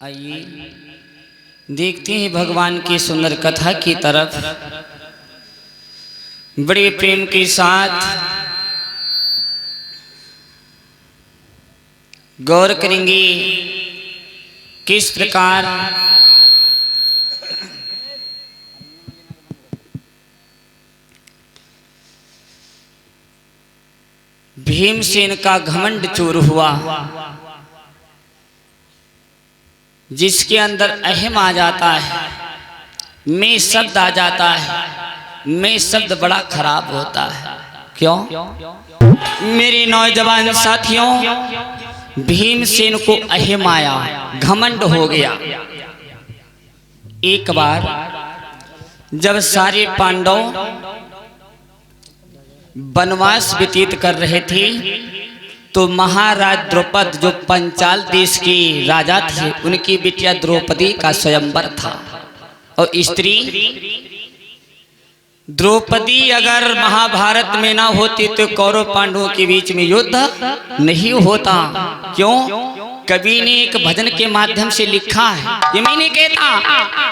आइए देखते हैं भगवान की सुंदर कथा की तरफ। बड़े प्रेम के साथ गौर करेंगे किस प्रकार भीमसेन का घमंड चूर हुआ, जिसके अंदर अहम आ जाता है, मैं शब्द आ जाता है। मैं शब्द बड़ा खराब होता है। क्यों? मेरे नौजवान साथियों, भीमसेन को अहम आया, घमंड हो गया। एक बार जब सारे पांडव वनवास व्यतीत कर रहे थे तो महाराज द्रौपद जो पंचाल देश के राजा थे, उनकी बिटिया द्रौपदी का स्वयंवर था। और स्त्री द्रौपदी अगर महाभारत में ना होती तो कौरव पांडवों के बीच में युद्ध नहीं होता। क्यों? कवि ने एक भजन के माध्यम से लिखा है, ये मैं नहीं कहता,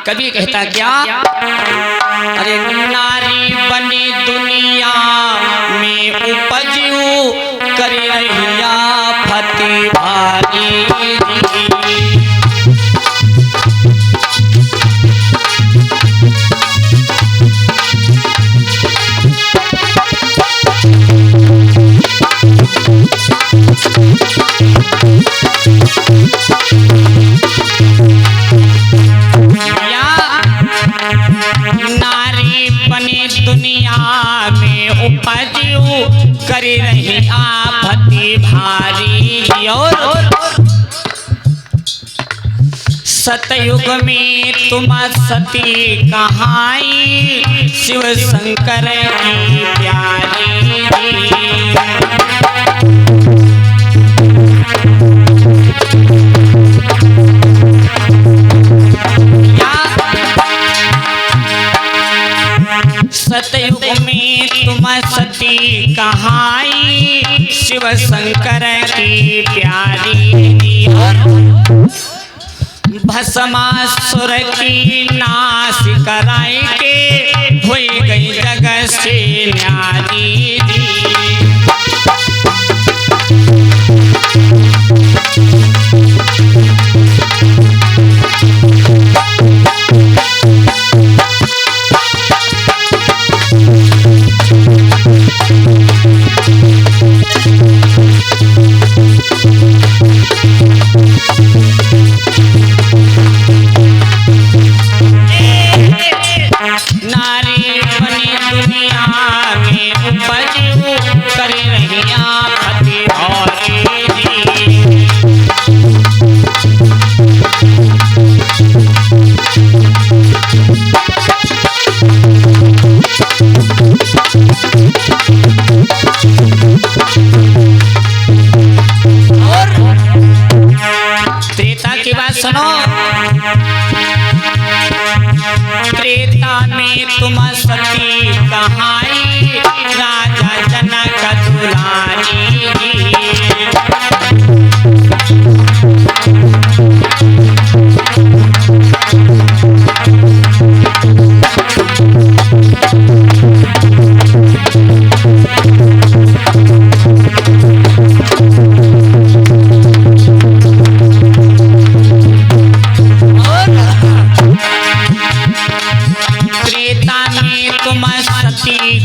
कवि कहता क्या? अरे नारी बनी दुनिया में उपजू कर रहिया फति भारी। नारी बनी दुनिया में उपजू कर रही आफती भारी। और सतयुग में तुम सती कहाई, शिव शंकर की प्यारी। सतयुग में तुम सती कहाई, शिव शंकर की प्यारी। भस्मासुर की नाश कराई के हुई गई जगत से न्यारी। सुनो, त्रेता में तुम सती कहाई, राजा जनक दुलारी।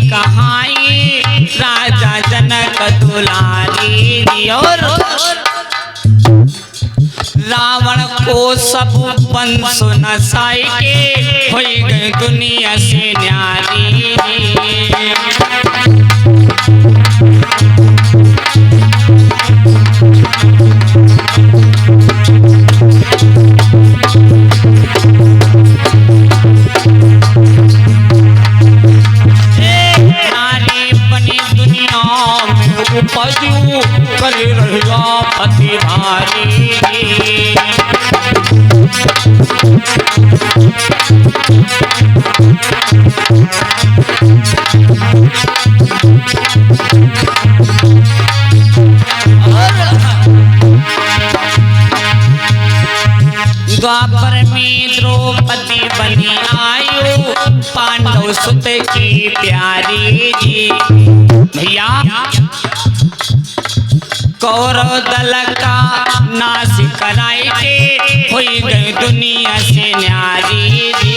कहाई राजा जनक दुलारी। और रावण को सब वंश नसाई के हुई गई दुनिया से न्यारी। उपजू कर रहिया फति भारी। द्वापर में द्रौपदी बनी आयो, पांडव सुत की प्यारी जी। भैया कौरव दल का नाश कराए के हुई गई दुनिया से न्यारी जी।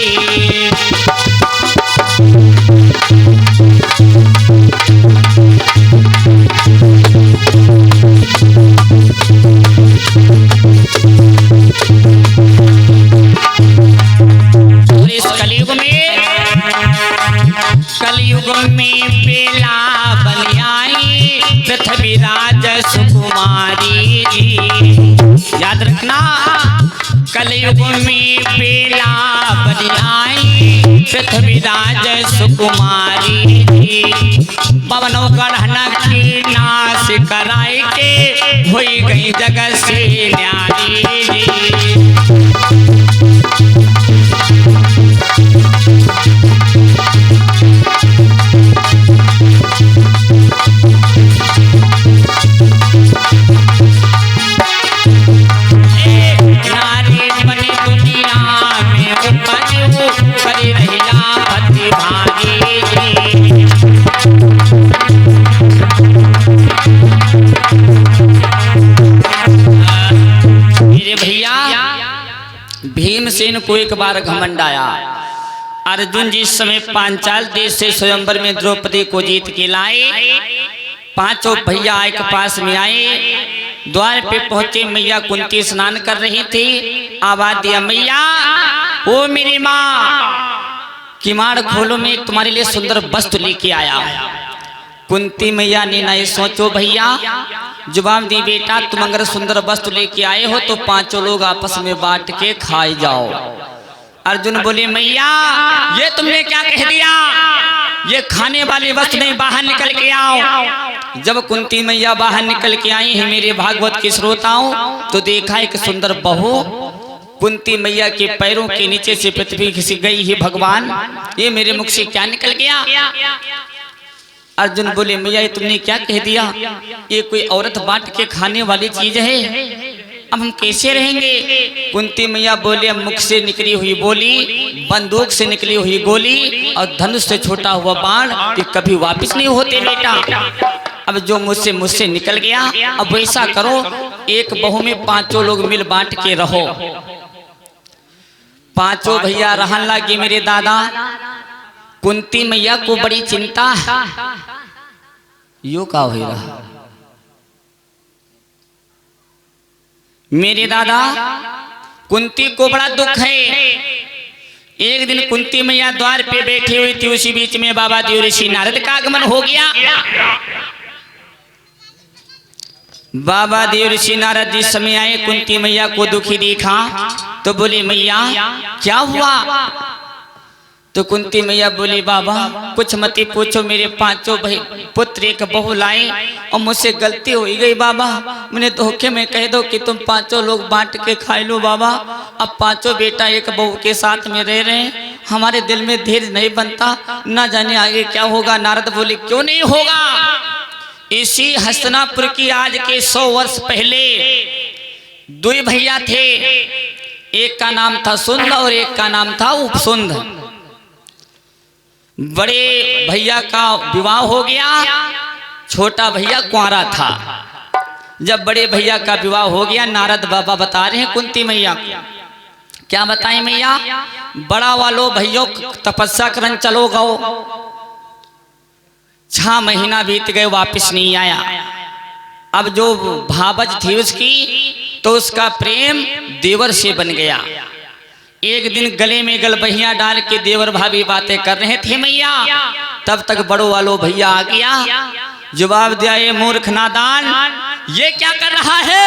कलयुग में बेला बन आई पृथ्वीराज सुकुमारी जी। याद रखना, कलयुग में बेला बन आई पृथ्वीराज सुकुमारी जी। पवनों गढ़ना की नाश कराए के हुई गई जगत से न्यारी जी। भीमसेन को एक बार घमंड आया। अर्जुन जिस समय पांचाल देश से स्वयंवर में द्रौपदी को जीत के लाए, पांचों भैया एक पास में आए। द्वार पे पहुंचे, मैया कुंती स्नान कर रही थी। आवाज दिया, मैया ओ मेरी माँ, किवाड़ खोलो, मैं तुम्हारे लिए सुंदर वस्त्र लेके आया। कुंती मैया ने नहीं सोचो भैया, जवाब दी, बेटा तुम अगर सुंदर वस्तु लेके आए हो तो पांचों लोग आपस में बांट के खाए जाओ। अर्जुन बोले, मैया ये तुमने क्या कह दिया, ये खाने वाली वस्तु नहीं, बाहर निकल के आओ। जब कुंती मैया बाहर निकल के आई है मेरे भागवत के श्रोताओं, तो देखा एक सुंदर बहू कुंती मैया के पैरों के नीचे से पृथ्वी खिसक गई है। भगवान ये मेरे मुख से क्या निकल गया। अर्जुन बोले, मैया ये तुमने क्या कह दिया, ये कोई औरत बांट के खाने वाली चीज है, अब हम कैसे रहेंगे। कुंती मैया बोले, मुख से निकली हुई बोली, बंदूक से निकली हुई गोली और धनुष से छोटा हुआ बाण ये कभी वापस नहीं होते बेटा। अब जो मुझसे निकल गया, अब वैसा करो, एक बहू में पांचों लोग मिल बांट के रहो। पांचों भैया रहन लगे। मेरे दादा कुंती मैया को बड़ी चिंता है, यो का हो रहा। मेरे दादा कुंती को बड़ा दुख है। एक दिन कुंती मैया द्वार पे बैठी हुई थी, उसी बीच में बाबा देवर्षि नारद का आगमन हो गया। बाबा देवर्षि नारद जिस समय आए, कुंती मैया को दुखी देखा तो बोले, मैया क्या हुआ। तो कुंती मैया बोली, बाबा कुछ मत पूछो, मेरे पांचों भाई पुत्र एक बहू लाए और मुझसे गलती हो गई बाबा, मैंने धोखे में कह दो कि तुम पांचों लोग बांट के खाए लो बाबा। अब पांचों बेटा एक बहू के साथ में रह रहे हैं, हमारे दिल में धैर्य नहीं बनता, ना जाने आगे क्या होगा। नारद बोले, क्यों नहीं होगा। इसी हस्तिनापुर की आज के 100 वर्ष पहले दो भैया थे, एक का नाम था सुंद और एक का नाम था उपसुंद। बड़े भैया का विवाह हो गया, छोटा भैया कुंवारा था। जब बड़े भैया का विवाह हो गया, नारद बाबा बता रहे हैं कुंती मैया, क्या बताएं मैया, बड़ा वालों भैया तपस्या करन चलो गो। 6 महीना बीत गए, वापस नहीं आया। अब जो भावज थी उसकी, तो उसका प्रेम देवर से बन गया। एक दिन गले में गलबहिया डाल के देवर भाभी बातें कर रहे थे मैया, तब तक बड़ो वालों भैया आ गया। जवाब दिया, ये मूर्ख नादान ये क्या कर रहा है।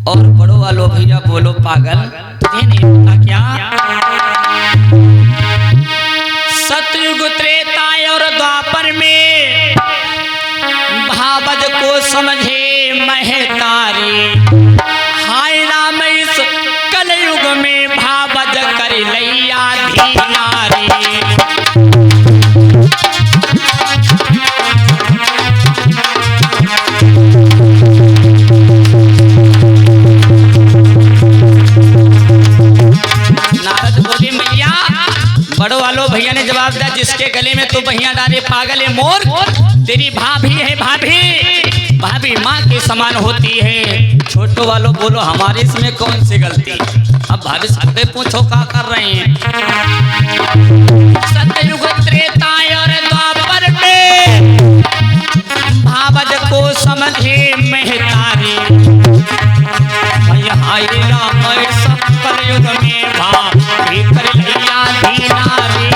और बड़ो वालों भैया बोलो, पागल तुझे नहीं पता क्या, सतयुग त्रेता और द्वापर में भावज को समझे महतारी। हाय राम इस कलयुग में भावज कर लैया धीनारी। वालों भैया ने जवाब दिया, जिसके गले में तू बहिया डाले पागल है मोर, तेरी भाभी है भाभी, भाभी माँ के समान होती है। छोटो वालों बोलो हमारे इसमें कौन सी गलती। अब भाभी सबसे पूछो क्या कर रहे हैं। सतयुग त्रेता और द्वापर में भावज को समझे महतारी, हाय राम सब कलयुग में भाभी कर लिया दीनारी।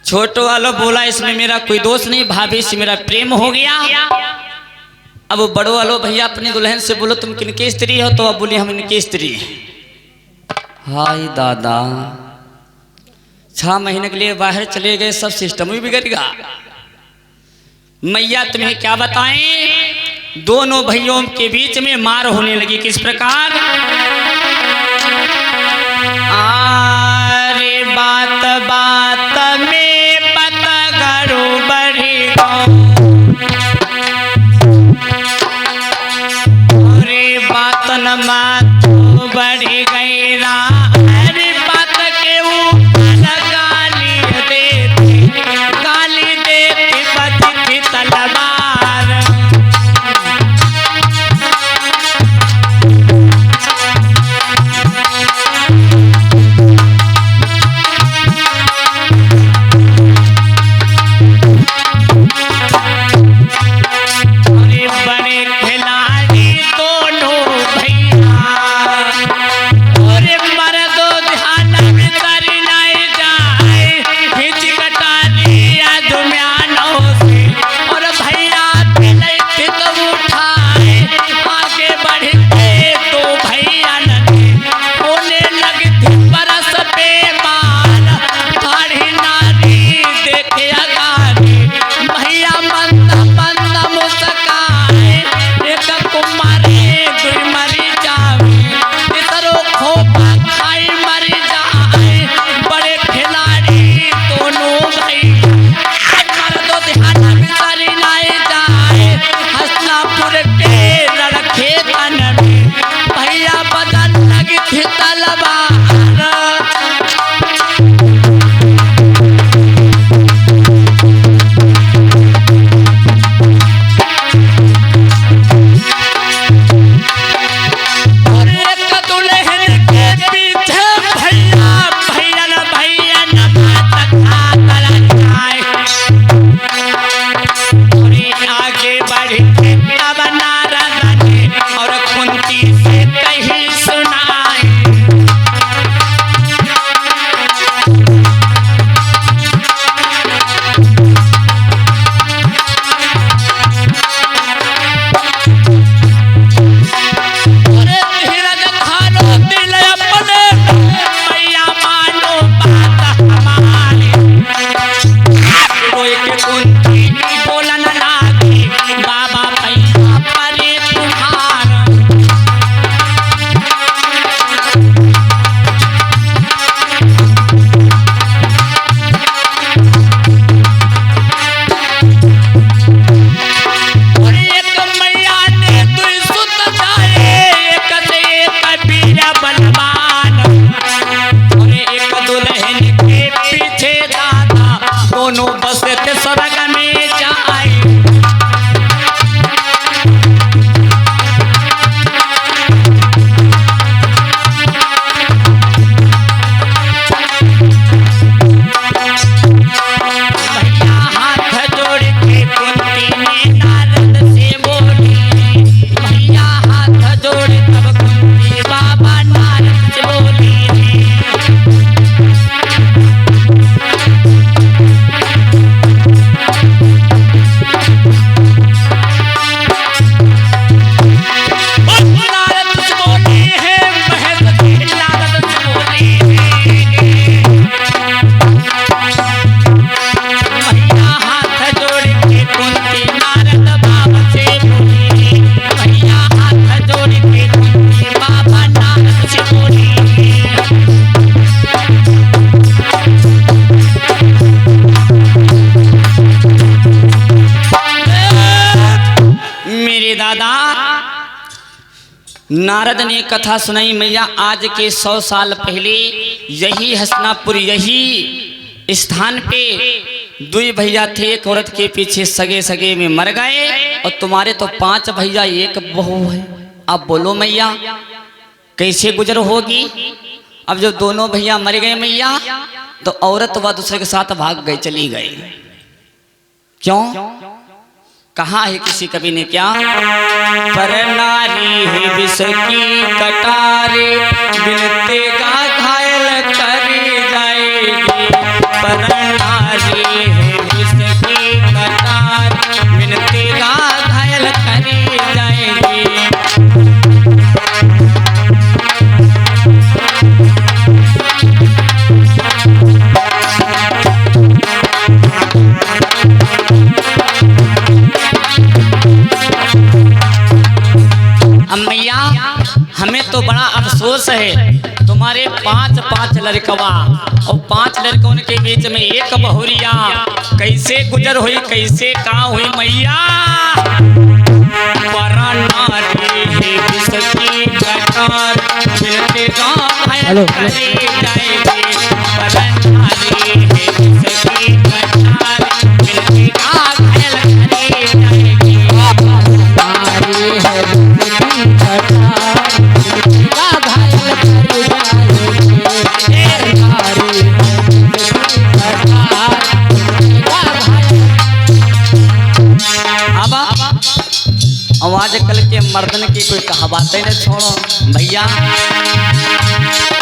छोटो वालों बोला इसमें मेरा कोई दोष नहीं, भाभी से मेरा प्रेम हो गया। अब बड़ो वालों भैया अपनी दुल्हन से बोलो तुम किनकी स्त्री हो, तो अब बोली हम इनकी स्त्री हैं। हाय दादा 6 महीने के लिए बाहर चले गए, सब सिस्टम ही बिगड़ गया। मैया तुम्हें क्या बताएं, दोनों भाइयों के बीच में मार होने लगी। किस प्रकार, अरे बात बात में पतगरो बढ़ी गो, अरे बात न मात बढ़ी गई रा, अरे बात के ऊपर गाली देती बचती तलवार। नारद ने कथा सुनाई, मैया आज के 100 साल पहले यही हसनापुर, यही स्थान पे 2 भैया थे, एक औरत के पीछे सगे सगे में मर गए, और तुम्हारे तो 5 भैया 1 बहू है। अब बोलो मैया कैसे गुजर होगी। अब जब दोनों भैया मर गए मैया, तो औरत वह दूसरे के साथ भाग गए, चली गई। क्यों? कहा है किसी कवि ने क्या, पर नारी है विष की कटारे, बिनते का घायल करी जाएगी। पर नारी है विष की कटारे, बिनते का घायल करी जाएगी। मैया हमें तो बड़ा अफसोस है, तुम्हारे 5 लड़कवा और 5 लड़कों के बीच में 1 बहुरिया, कैसे गुजर हुई, कैसे कहाँ हुई मैया। हेलो आजकल के मर्दन की कोई कहावत ही नहीं, छोड़ो भैया।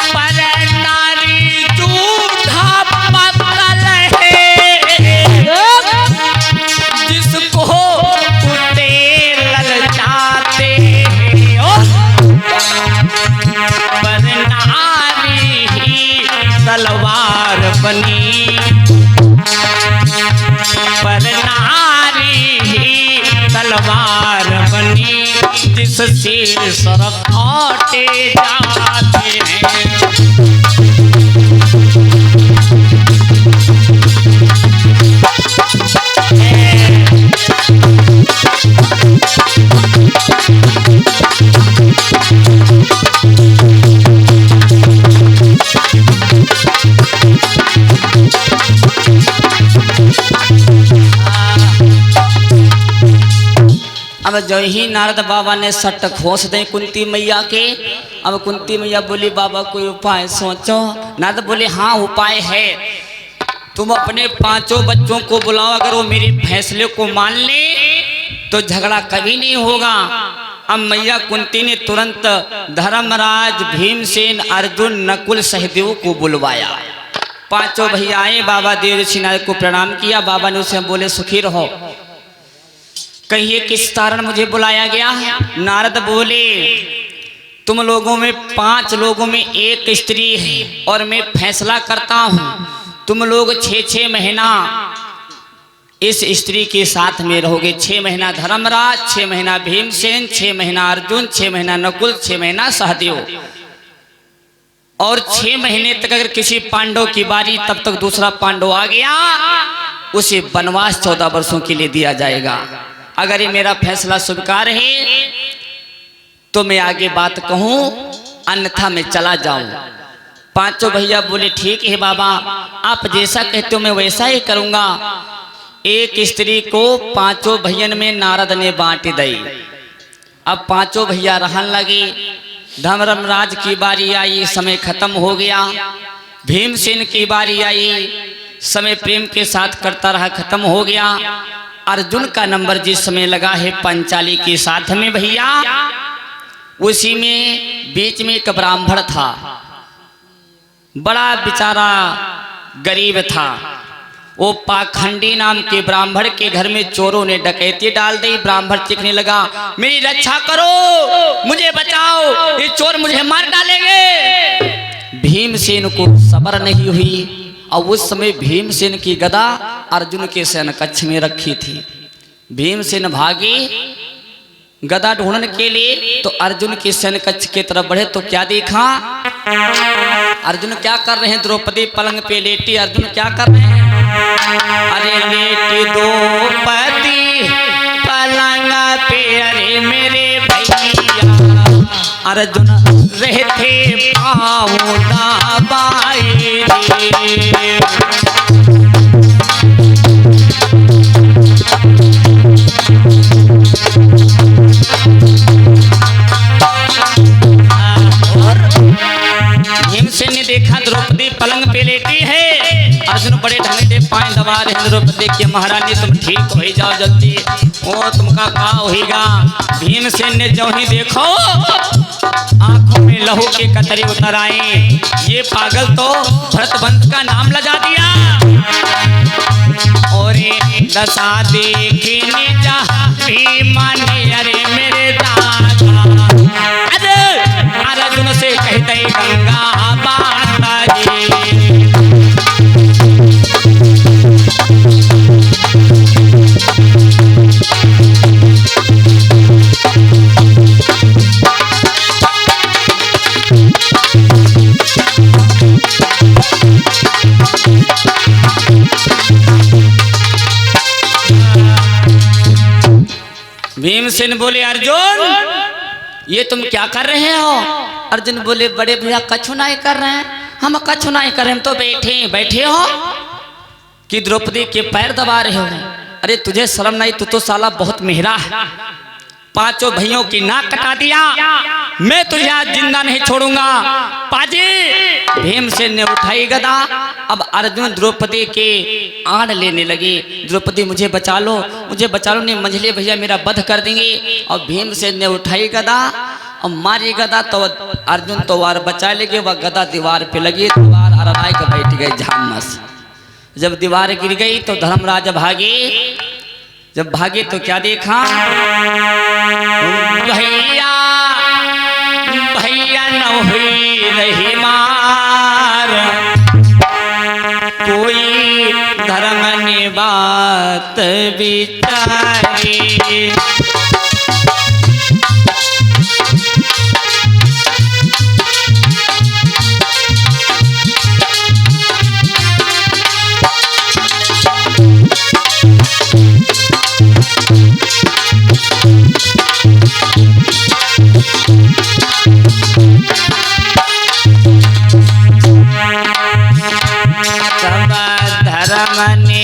पर नारी झूठा पत्तल है, जिसको कुत्ते ललचाते हैं। पर नारी ही तलवार बनी, पर नारी ही तलवार बनी, जिससे सर काटे जाते हैं। अब जो ही नारद बाबा ने सट खोस दे कुंती मैया के। अब कुंती मैया बोली बाबा कोई उपाय सोचो। नारद बोले हाँ उपाय है, तुम अपने 5 बच्चों को बुलाओ, अगर वो मेरे फैसले को मान ले तो झगड़ा कभी नहीं होगा। अब मैया कुंती ने तुरंत धर्मराज, भीमसेन, अर्जुन, नकुल, सहदेव को बुलवाया। 5 भैया आए, बाबा देवऋषि नारद को प्रणाम किया। बाबा ने उसे बोले सुखी रहो, कहिए किस कारण मुझे बुलाया गया। नारद बोले तुम लोगों में 5 लोगों में 1 स्त्री है, और मैं फैसला करता हूँ तुम लोग 6 महीना इस स्त्री के साथ में रहोगे। 6 महीना धर्मराज, 6 महीना भीमसेन, 6 महीना अर्जुन, 6 महीना नकुल, 6 महीना सहदेव। और 6 महीने तक अगर किसी पांडव की बारी, तब तक दूसरा पांडव आ गया, उसे वनवास 14 वर्षों के लिए दिया जाएगा। अगर ये मेरा फैसला स्वीकार है तो मैं आगे बात कहूं, अन्यथा मैं चला जाऊं। 5 भैया बोले ठीक है बाबा, आप जैसा कहते हो मैं वैसा ही करूंगा। 1 स्त्री को 5 भैयन में नारद ने बांट दी। अब 5 भैया रहन लगे। धर्मराज की बारी आई, समय खत्म हो गया। भीमसेन की बारी आई, समय प्रेम के साथ करता रहा, खत्म हो गया। अर्जुन का नंबर जिस समय लगा है पंचाली के साथ में भैया, उसी में बीच में एक ब्राह्मण था, बड़ा बेचारा गरीब था। वो पाखंडी नाम के ब्राह्मण के घर में चोरों ने डकैती डाल दी। ब्राह्मण चीखने लगा मेरी रक्षा करो, मुझे बचाओ, ये चोर मुझे मार डालेंगे। भीमसेन को सब्र नहीं हुई, और उस समय भीमसेन की गदा अर्जुन के सैन्य कक्ष में रखी थी। भीमसेन भागे गदा ढूंढने के लिए, तो अर्जुन के सैन्य कक्ष की तरफ बढ़े तो क्या देखा, अर्जुन क्या कर रहे हैं, द्रौपदी पलंग पे लेटी, अर्जुन क्या कर रहे हैं, अरे लेटी द्रौपदी पलंग पे, अरे मेरे भैया अर्जुन रहते पाँव दबाए भीमसेन ने देखा द्रौपदी पलंग पे लेटी है, अर्जुन बड़े ढंग से पाए दबा रहे। द्रौपदी के महारानी तुम ठीक हो ही जाओ जल्दी, ओ तुमका का होगा। भीमसेन ने जो ही देखो आंखों में लहू के कतरे उतर आए। ये पागल तो भरतवंश का नाम लगा दिया और दशा देखने जा भीमा ने अरे मेरे दादा अर्जुन से कहते गंगा माता जी। भीमसेन बोले अर्जुन ये तुम क्या कर रहे हो। अर्जुन बोले बड़े भैया कछु नहीं कर रहे हैं, हम कछु नहीं कर रहे, हम तो बैठे हो कि द्रौपदी के पैर दबा रहे हो। अरे तुझे शर्म नहीं, तू तो साला बहुत मेहरा है, पांचों भाइयों की नाक कटा दिया, मैं तुझे आज जिंदा नहीं छोड़ूंगा। पाजी भीमसेन ने उठाई गदा। अब अर्जुन द्रौपदी के आड़ लेने लगे, द्रौपदी मुझे बचा लो, मुझे बचा लो, नहीं मंझले भैया मेरा वध कर देंगे। और भीमसेन ने उठाई गदा और मारी गदा तो अर्जुन तो वार बचा लेगे, वह गदा दीवार पे लगी, दीवार हराई के बैठ गई झामस। जब दीवार गिर गई तो धर्मराज भागे, जब भागे तो क्या देखा, भैया भैया न हुई रही मार, कोई धर्म ने बात बिचारी।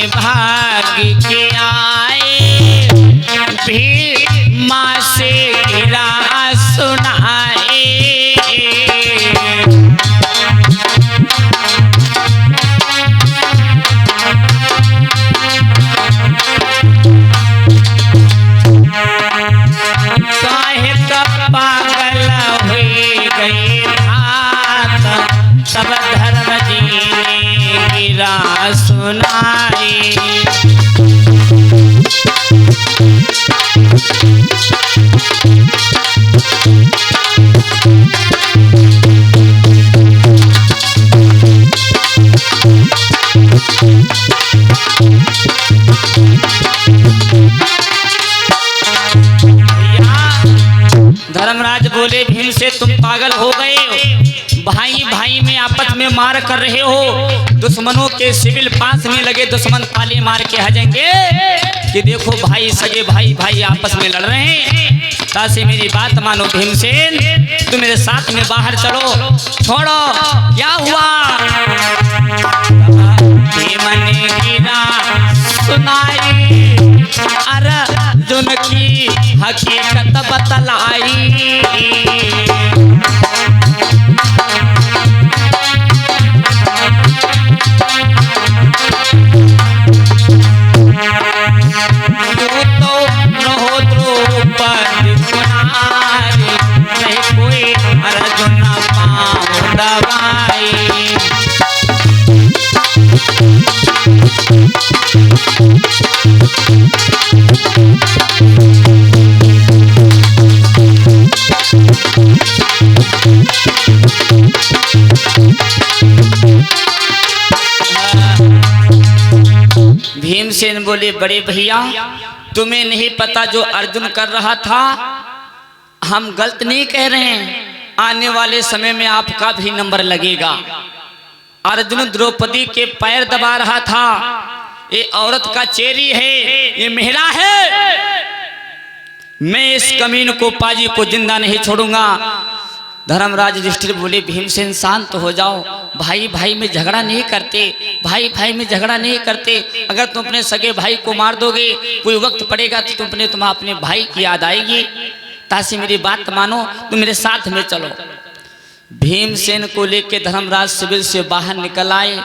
भाग के आए भीमा से गिरा सुनाए, काहे कब पागल हुई गई रात, तब धर्म जी ने गिरा सुनाई। धर्मराज बोले भीम से तुम पागल हो गए, भाई भाई में आपस में मार कर रहे हो, दुश्मनों के सिविल पास में लगे दुश्मन ताले मार के हजेंगे कि देखो भाई सगे भाई भाई आपस में लड़ रहे हैं। तासे मेरी बात मानो भीमसेन, तुम मेरे साथ में बाहर चलो, छोड़ो क्या हुआ। भीम ने गिरा सुनाई अर्जुन की हकीकत बतलाई, भीमसेन बोले बड़े भैया तुम्हें नहीं पता जो अर्जुन कर रहा था, हम गलत नहीं कह रहे हैं, आने वाले समय में आपका भी नंबर लगेगा। अर्जुन द्रौपदी के पैर दबा रहा था, ये औरत का चेरी है, ये मेहरा है, मैं इस कमीन को पाजी को जिंदा नहीं छोड़ूंगा। धर्मराज युधिष्ठिर बोले भीमसेन शांत हो जाओ, भाई भाई में झगड़ा नहीं करते, भाई भाई में झगड़ा नहीं करते। अगर तुम अपने सगे भाई को मार दोगे, कोई वक्त पड़ेगा तो तुम अपने भाई की याद आएगी। ताकि मेरी बात मानो, तुम मेरे साथ में चलो। भीमसेन को लेके धर्मराज शिविर से बाहर निकल आए।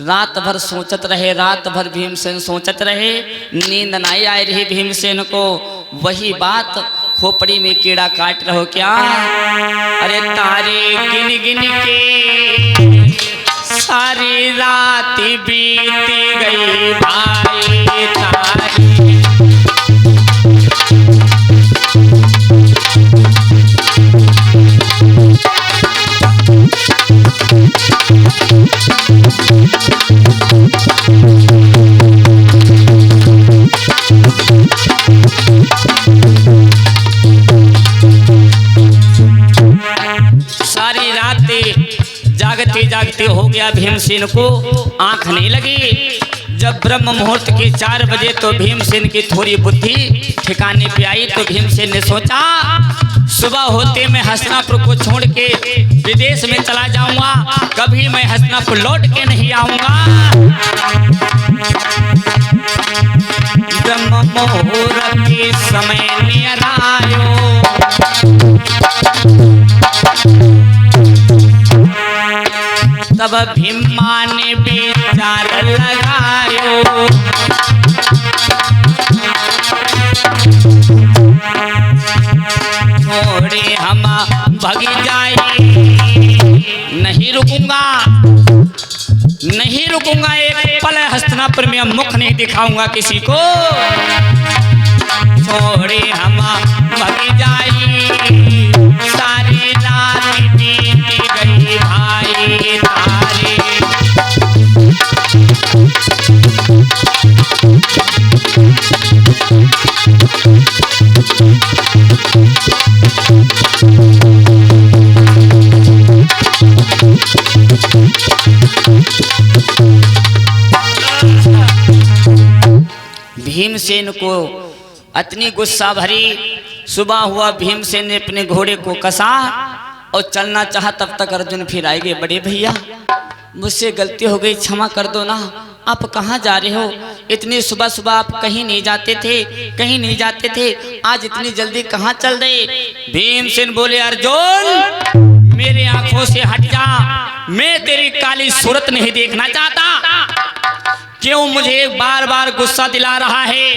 रात भर सोचत रहे, रात भर भीमसेन सोचत रहे, नींद नहीं आ रही भीमसेन को। वही बात, खोपड़ी में कीड़ा काट रहो क्या, अरे तारे गिन गिन के सारी रात बीत गई भाई तारी। सारी रात जागते जागते हो गया भीमसेन को, आंख नहीं लगी। जब ब्रह्म मुहूर्त के 4 बजे तो भीमसेन की थोड़ी बुद्धि ठिकाने पे आई। तो भीमसेन ने सोचा सुबह होते मैं हस्तिनापुर को छोड़ के विदेश में चला जाऊंगा, कभी मैं हस्तिनापुर लौट के नहीं आऊंगा। ब्रह्म मुहूर्त के समय नियर आयो, तब भीमा ने विचार लगायो, थोड़े हम भग जाए, नहीं रुकूंगा, नहीं रुकूंगा, एक पल हस्तिनापुर में मुख नहीं दिखाऊंगा किसी को। थोड़े हम भग जाए, सारी रात बीत गई भाई तारे। भीमसेन को इतनी गुस्सा भरी। सुबह हुआ, भीमसेन ने अपने घोड़े को कसा और चलना चाहा। तब तक अर्जुन फिर आए गए, बड़े भैया मुझसे गलती हो गई, क्षमा कर दो ना। आप कहाँ जा रहे हो? इतनी सुबह सुबह आप कहीं नहीं जाते थे, कहीं नहीं जाते थे, आज इतनी जल्दी कहाँ चल रहे? भीमसेन बोले अर्जुन मेरे आंखों से हट जा, मैं तेरी काली सूरत नहीं देखना चाहता। क्यों मुझे बार बार गुस्सा दिला रहा है?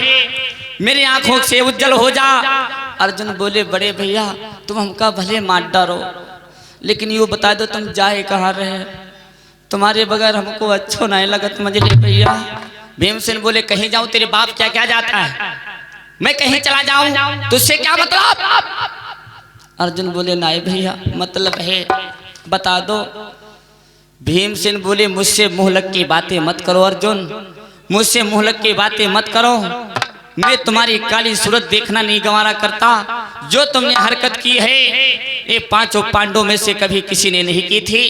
मेरी आंखों से उज्जवल हो जा। अर्जुन बोले बड़े भैया तुम हमका भले मार डालो, लेकिन यूँ बता दो तुम जाए कहाँ रहे? तुम्हारे बगैर हमको अच्छो नहीं लगत मुझे भैया। भीमसेन बोले कहीं जाऊं, तेरे बाप क्या क्या जाता है, मैं कहीं चला जाऊं, तुझसे क्या मतलब? अर्जुन बोले नहीं भैया मतलब है, बता दो। भीमसेन बोले मुझसे मुंह लग की बातें मत करो अर्जुन, मुझसे मुंह लग की बातें मत करो। मैं तुम्हारी काली सूरत देखना नहीं गंवारा करता। जो तुमने हरकत की है ये 5 पांडवों में से कभी किसी ने नहीं की थी।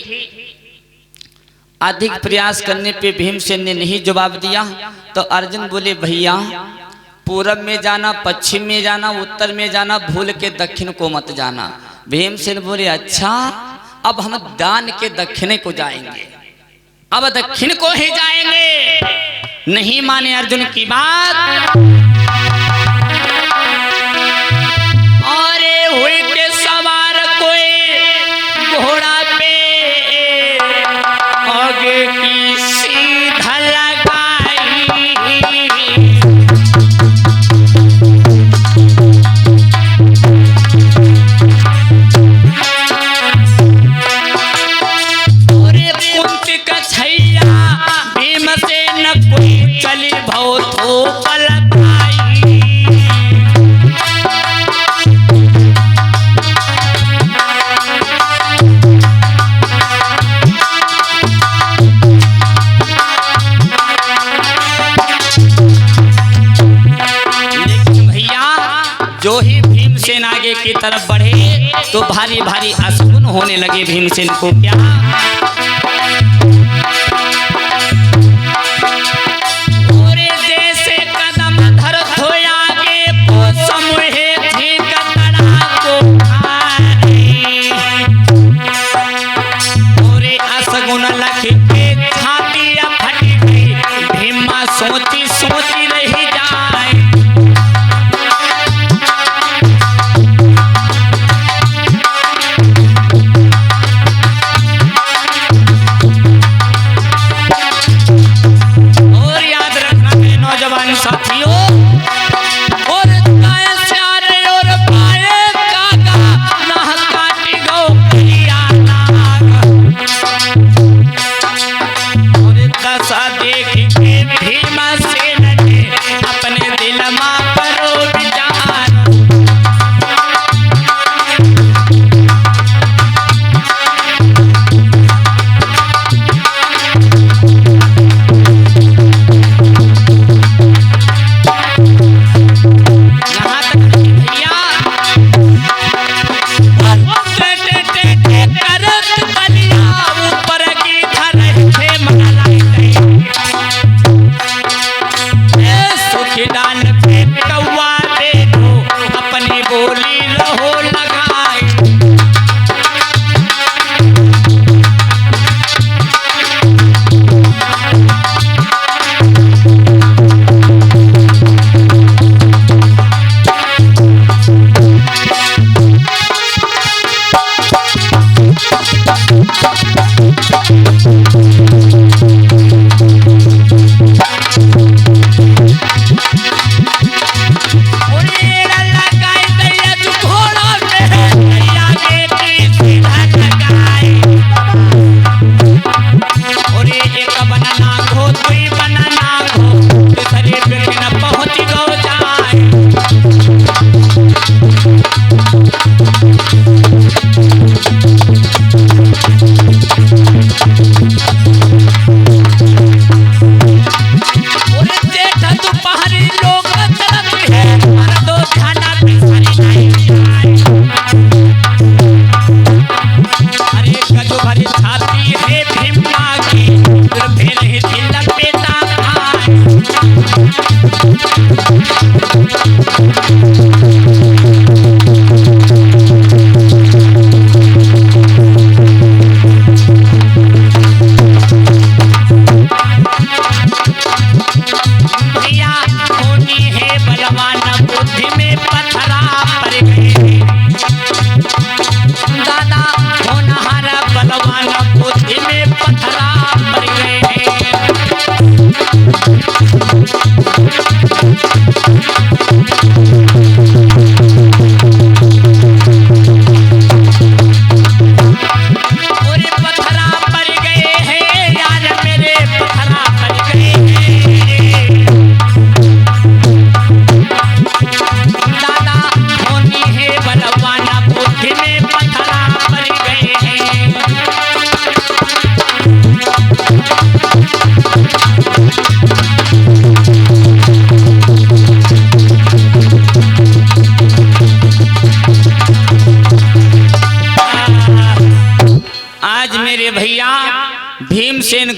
अधिक प्रयास करने पे भीमसेन ने नहीं जवाब दिया। तो अर्जुन बोले भैया पूरब में जाना, पश्चिम में जाना, उत्तर में जाना, भूल के दक्षिण को मत जाना। भीमसेन बोले अच्छा अब हम दान के दक्षिणे को जाएंगे, अब दक्षिण को ही जाएंगे। नहीं माने अर्जुन की बात। अरे हुई के सवार कोई घोड़ा पे आगे की सीधा लगाई। अरे कुंती का छैया भीमसेन कोई चली बहुत हो पलटाई। जो ही भीमसेन आगे की तरफ बढ़े तो भारी भारी अशुभ होने लगे भीमसेन को। क्या पूरे जैसे कदम धर धो आगे को समूहे थी कतरा को खाए।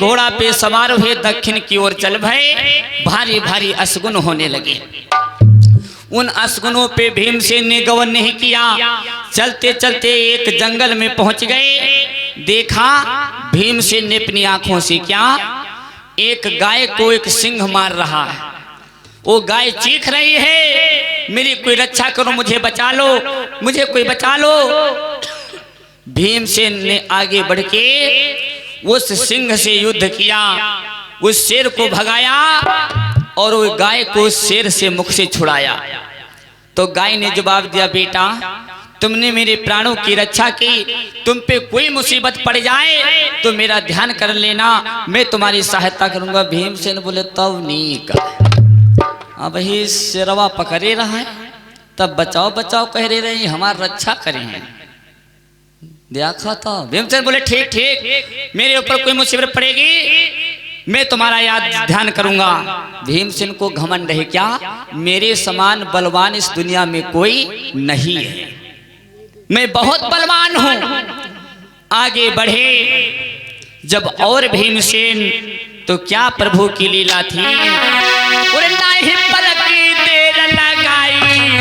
घोड़ा पे सवार हुए दक्षिण की ओर चल भये। भारी भारी असगुन होने लगे। उन असगुनों पे भीमसेन ने गौर नहीं किया। चलते चलते एक जंगल में पहुंच गए। देखा भीमसेन ने अपनी आंखों से क्या, एक गाय को एक सिंह मार रहा है। वो गाय चीख रही है, मेरी कोई रक्षा करो, मुझे बचा लो, मुझे कोई बचा लो। भीमसेन ने आगे बढ़ के उस सिंह से युद्ध किया, उस शेर को भगाया और वो गाय को शेर से मुख से छुड़ाया। तो गाय ने जवाब दिया, बेटा तुमने मेरे प्राणों की रक्षा की, तुम पे कोई मुसीबत पड़ जाए तो मेरा ध्यान कर लेना, मैं तुम्हारी सहायता करूंगा। भीमसेन बोले तब नहीं कर, अब ही शेरवा पकड़े रहा है, तब बचाओ बचाओ कह रहे, हमारी रक्षा करें हैं। देखा था भीमसेन बोले ठीक ठीक, मेरे ऊपर कोई मुसीबत पड़ेगी मैं तुम्हारा याद ध्यान करूंगा। भीमसेन को घमंड है क्या, मेरे समान बलवान इस दुनिया में कोई नहीं है, मैं बहुत बलवान हूं। आगे बढ़े जब और भीमसेन तो क्या प्रभु की लीला थी। और नहीं पलक की देर लगाई,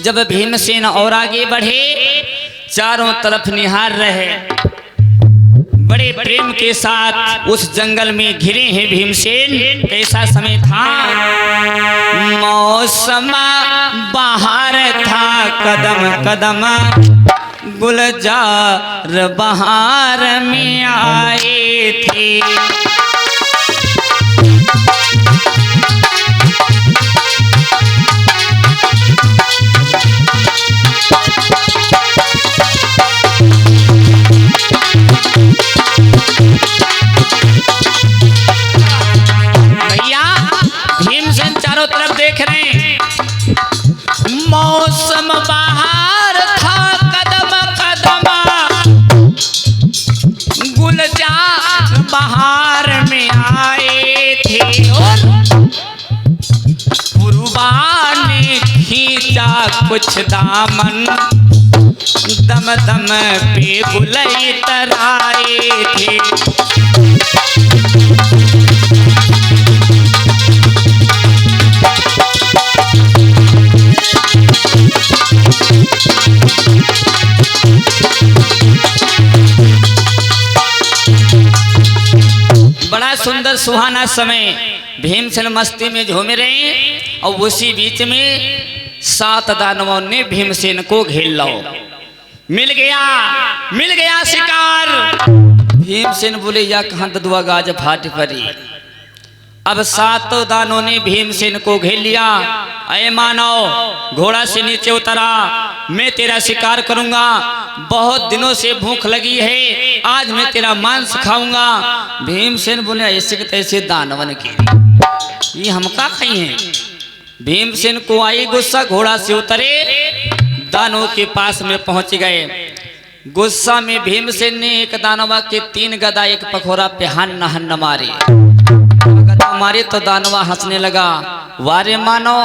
जब भीमसेन और आगे बढ़े चारों तरफ निहार रहे, बड़े प्रेम के साथ उस जंगल में घिरे हैं भीमसेन। कैसा समय था, मौसम बहार था, कदम कदम गुलजार बहार में आए थे। देख रहे हैं मौसम बहार था, कदम कदम गुलजार बहार में आए थे। और पुरवा ने खींचा कुछ दामन, दम दम पे बुलई तराए थे। बड़ा सुंदर सुहाना समय, भीमसेन मस्ती में झूम रहे हैं और उसी बीच में 7 दानवों ने भीमसेन को घेर लो। मिल गया शिकार। भीमसेन बोले या कहां ददुआ गाज फाट परी। अब 7 दानों ने भीमसेन को घेर लिया। अय मानव घोड़ा से नीचे उतरा, मैं तेरा शिकार करूंगा, बहुत दिनों से भूख लगी है, आज मैं तेरा मांस खाऊंगा। भीमसेन बोले ऐसे के तैसे दानवन के ये हम का खाई हैं। भीमसेन को आई गुस्सा, घोड़ा से उतरे, दानवों के पास में पहुंच गए। गुस्सा में भीमसेन ने एक दानवा के 3 गदा एक पखोरा पे हन्न हन्न मारे। गदा मारे तो दानवा हंसने लगा, वारे मानो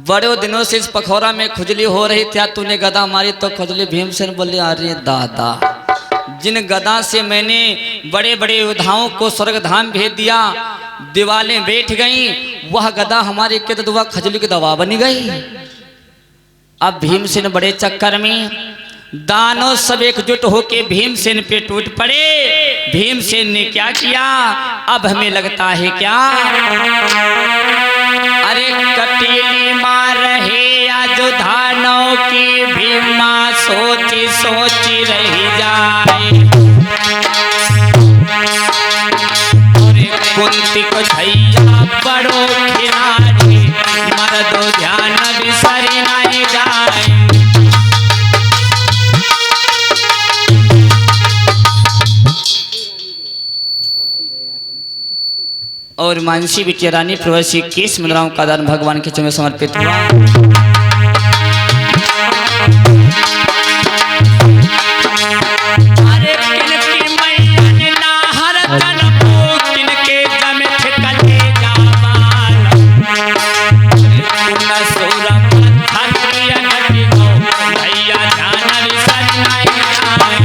बड़े दिनों से इस पखोरा में खुजली हो रही थी, तूने गदा मारी तो खुजली। भीमसेन बोले अरे दादा, जिन गदा से मैंने बड़े बड़े योद्धाओं को स्वर्ग धाम भेज दिया, दीवालें बैठ गई, वह गदा हमारे के दवा खजली की दवा बनी गई। अब भीमसेन बड़े चक्कर में, दानव सब एकजुट होके भीमसेन पे टूट पड़े। भीमसेन ने क्या किया, अब हमें लगता है क्या, अरे कटीली मार रहे आज दानव की, भीमा सोची सोची रही जाए। कुंती को धैया बड़ो खिलाड़ी, मर्दो ध्यान बिसरी नहीं जाए। और मानसी बिटिया रानी प्रवासी केस मुद्राओं का दान भगवान के चरण में समर्पित हुआ। अरे किनकी मैया ने नाहर कनपो, किनके जमे ठिकले जावाल, न सोरा पत्थरिया नदी को, भैया ध्यान विसर नहीं जाए।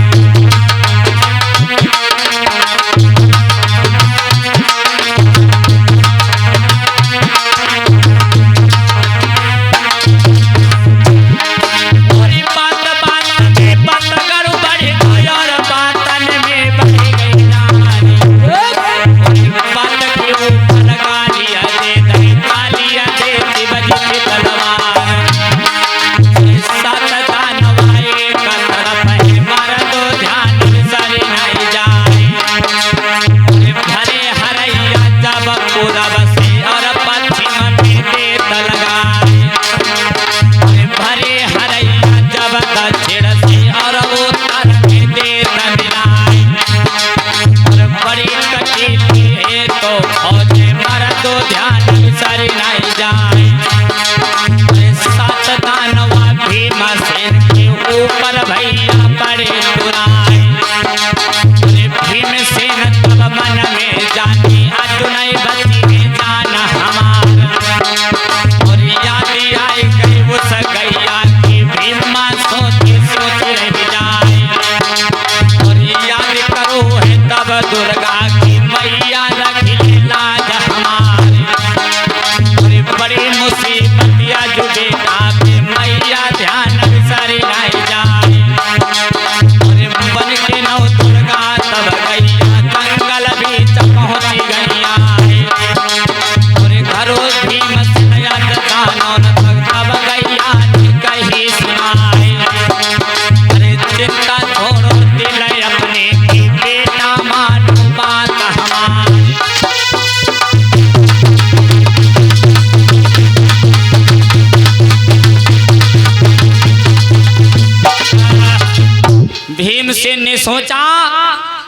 भीमसेन ने सोचा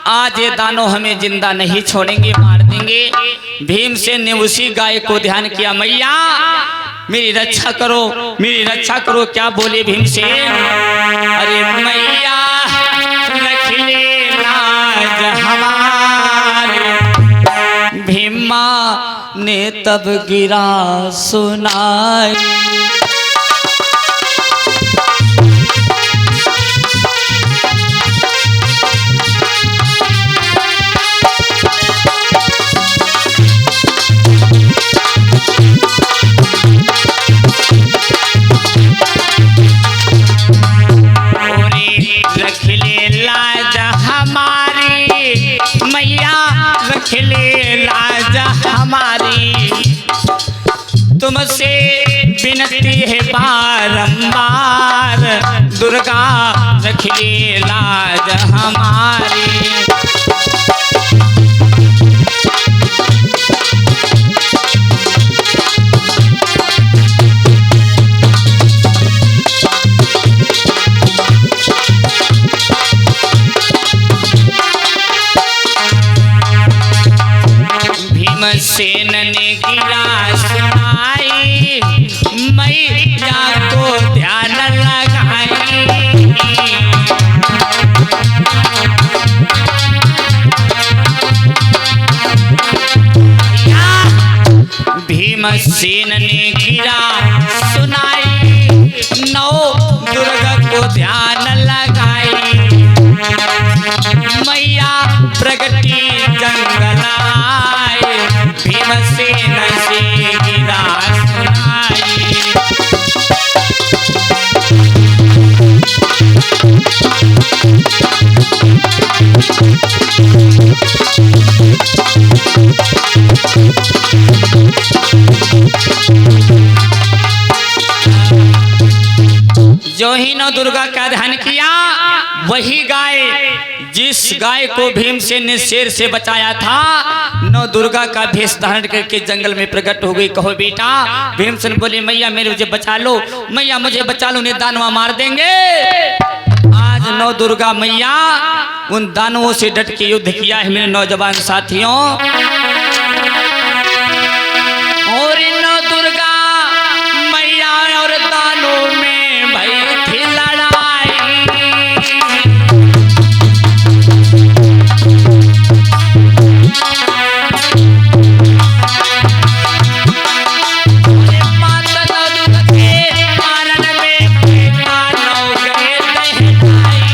आज ये दानव हमें जिंदा नहीं छोड़ेंगे, मार देंगे। भीमसेन ने उसी गाय को ध्यान किया, मैया मेरी रक्षा करो, मेरी रक्षा करो। क्या बोले भीमसेन, अरे मैया रख ले लाज हमारी। भीमा ने तब गिरा सुनाई, तुमसे विनती है बारंबार, दुर्गा रख ले लाज हमारी। भीमसेन ने गिरा सुनाई, मैया को ध्यान लगाई। भीमसेन ने गिरा सुनाई, नौ दुर्गा को ध्यान लगाई। मैया प्रगति जंगल आए, भीमसेन से गिरा सुनाई। जो ही नौ दुर्गा का ध्यान किया, वही गाय जिस गाय को भीमसेन ने शेर से बचाया था, नौ दुर्गा का भेष धारण करके जंगल में प्रकट हो गई। कहो बेटा, भीमसेन बोले मैया मेरे मुझे बचा लो, मैया मुझे बचा लो, उन्हें दानवा मार देंगे। आज नौ दुर्गा मैया उन दानवों से डट के युद्ध किया है मेरे नौजवान साथियों। और नौ दुर्गा मैया और दानों में भई थी लड़ाई। माता नौ दुर्गा के मारन में दानव गए दहनाई।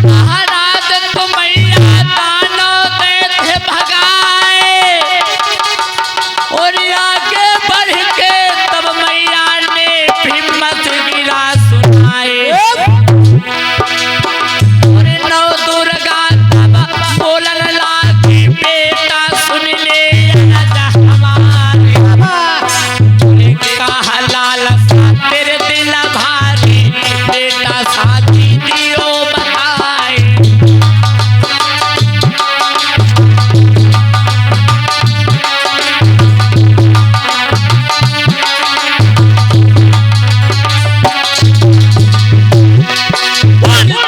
महाराज तो मैया दानव दे थे भगाए, और आगे बढ़ के तब मैया ने हिम्मत गिरा सुनाए। और नौ दुर्गा तब बोलन लागी, बेटा सुन ले राजा हमारे। कहा लालसा तेरे दिल भारी, बेटा साथी दियो बताए।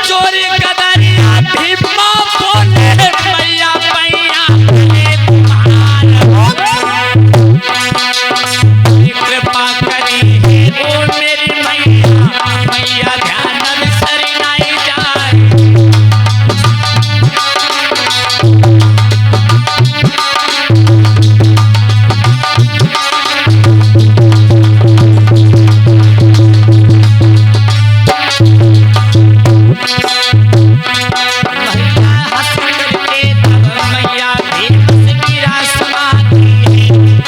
चोरी कदरिया भीमा बोले मैया मैया हे तुम्हारा। कृपा करी हे ओ मेरी मैया, मैया ध्यान बिसरी नहीं जाए। मैया हंस करके तब मैया भीम से गिरा सुनाती है।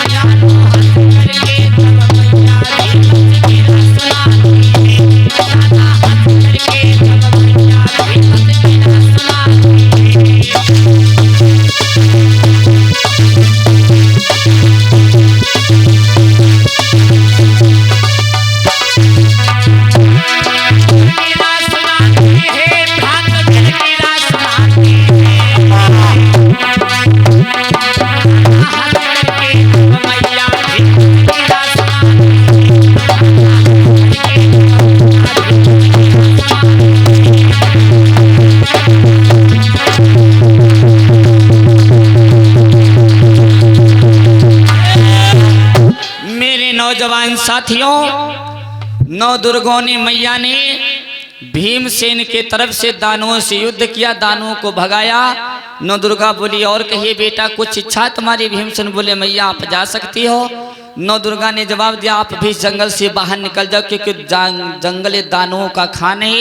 जानो हंस करके तब मैया भीम से गिरा सुनाती है। जाना हंस करके तब मैया भीम से गिरा सुनाती गिरा सुनाती है, भाग कर गिरा सुनाती है। हंस करके तब मैया भीम से गिरा सुनाती है। मेरे नौजवान साथियों, नौ दुर्गों ने मैया ने भीमसेन के तरफ से दानवों से युद्ध किया, दानवों को भगाया। नौ दुर्गा बोली और कहिए बेटा कुछ इच्छा तुम्हारी। भीमसेन बोले मैया आप जा सकती हो। नौ दुर्गा ने जवाब दिया आप भी जंगल से बाहर निकल जाओ, क्योंकि जंगल दानवों का खान है,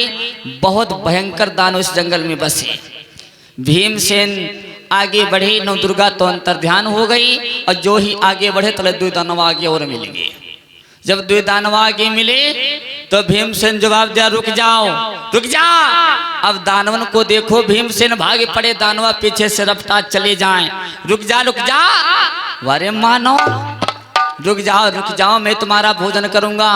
बहुत भयंकर दानव इस जंगल में बसे। भीमसेन आगे बढ़े, नौ दुर्गा तो अंतर ध्यान हो गई, और जो ही आगे बढ़े तो दो दानव आगे और मिलेंगे। जब दो दानव आगे मिले तो भीमसेन जवाब दिया रुक जाओ रुक जा। अब दानवन को देखो, भीमसेन भागे पड़े, दानवा पीछे से रफ्तार चले जाएं। रुक जा अरे मानो रुक जाओ मैं तुम्हारा भोजन करूंगा।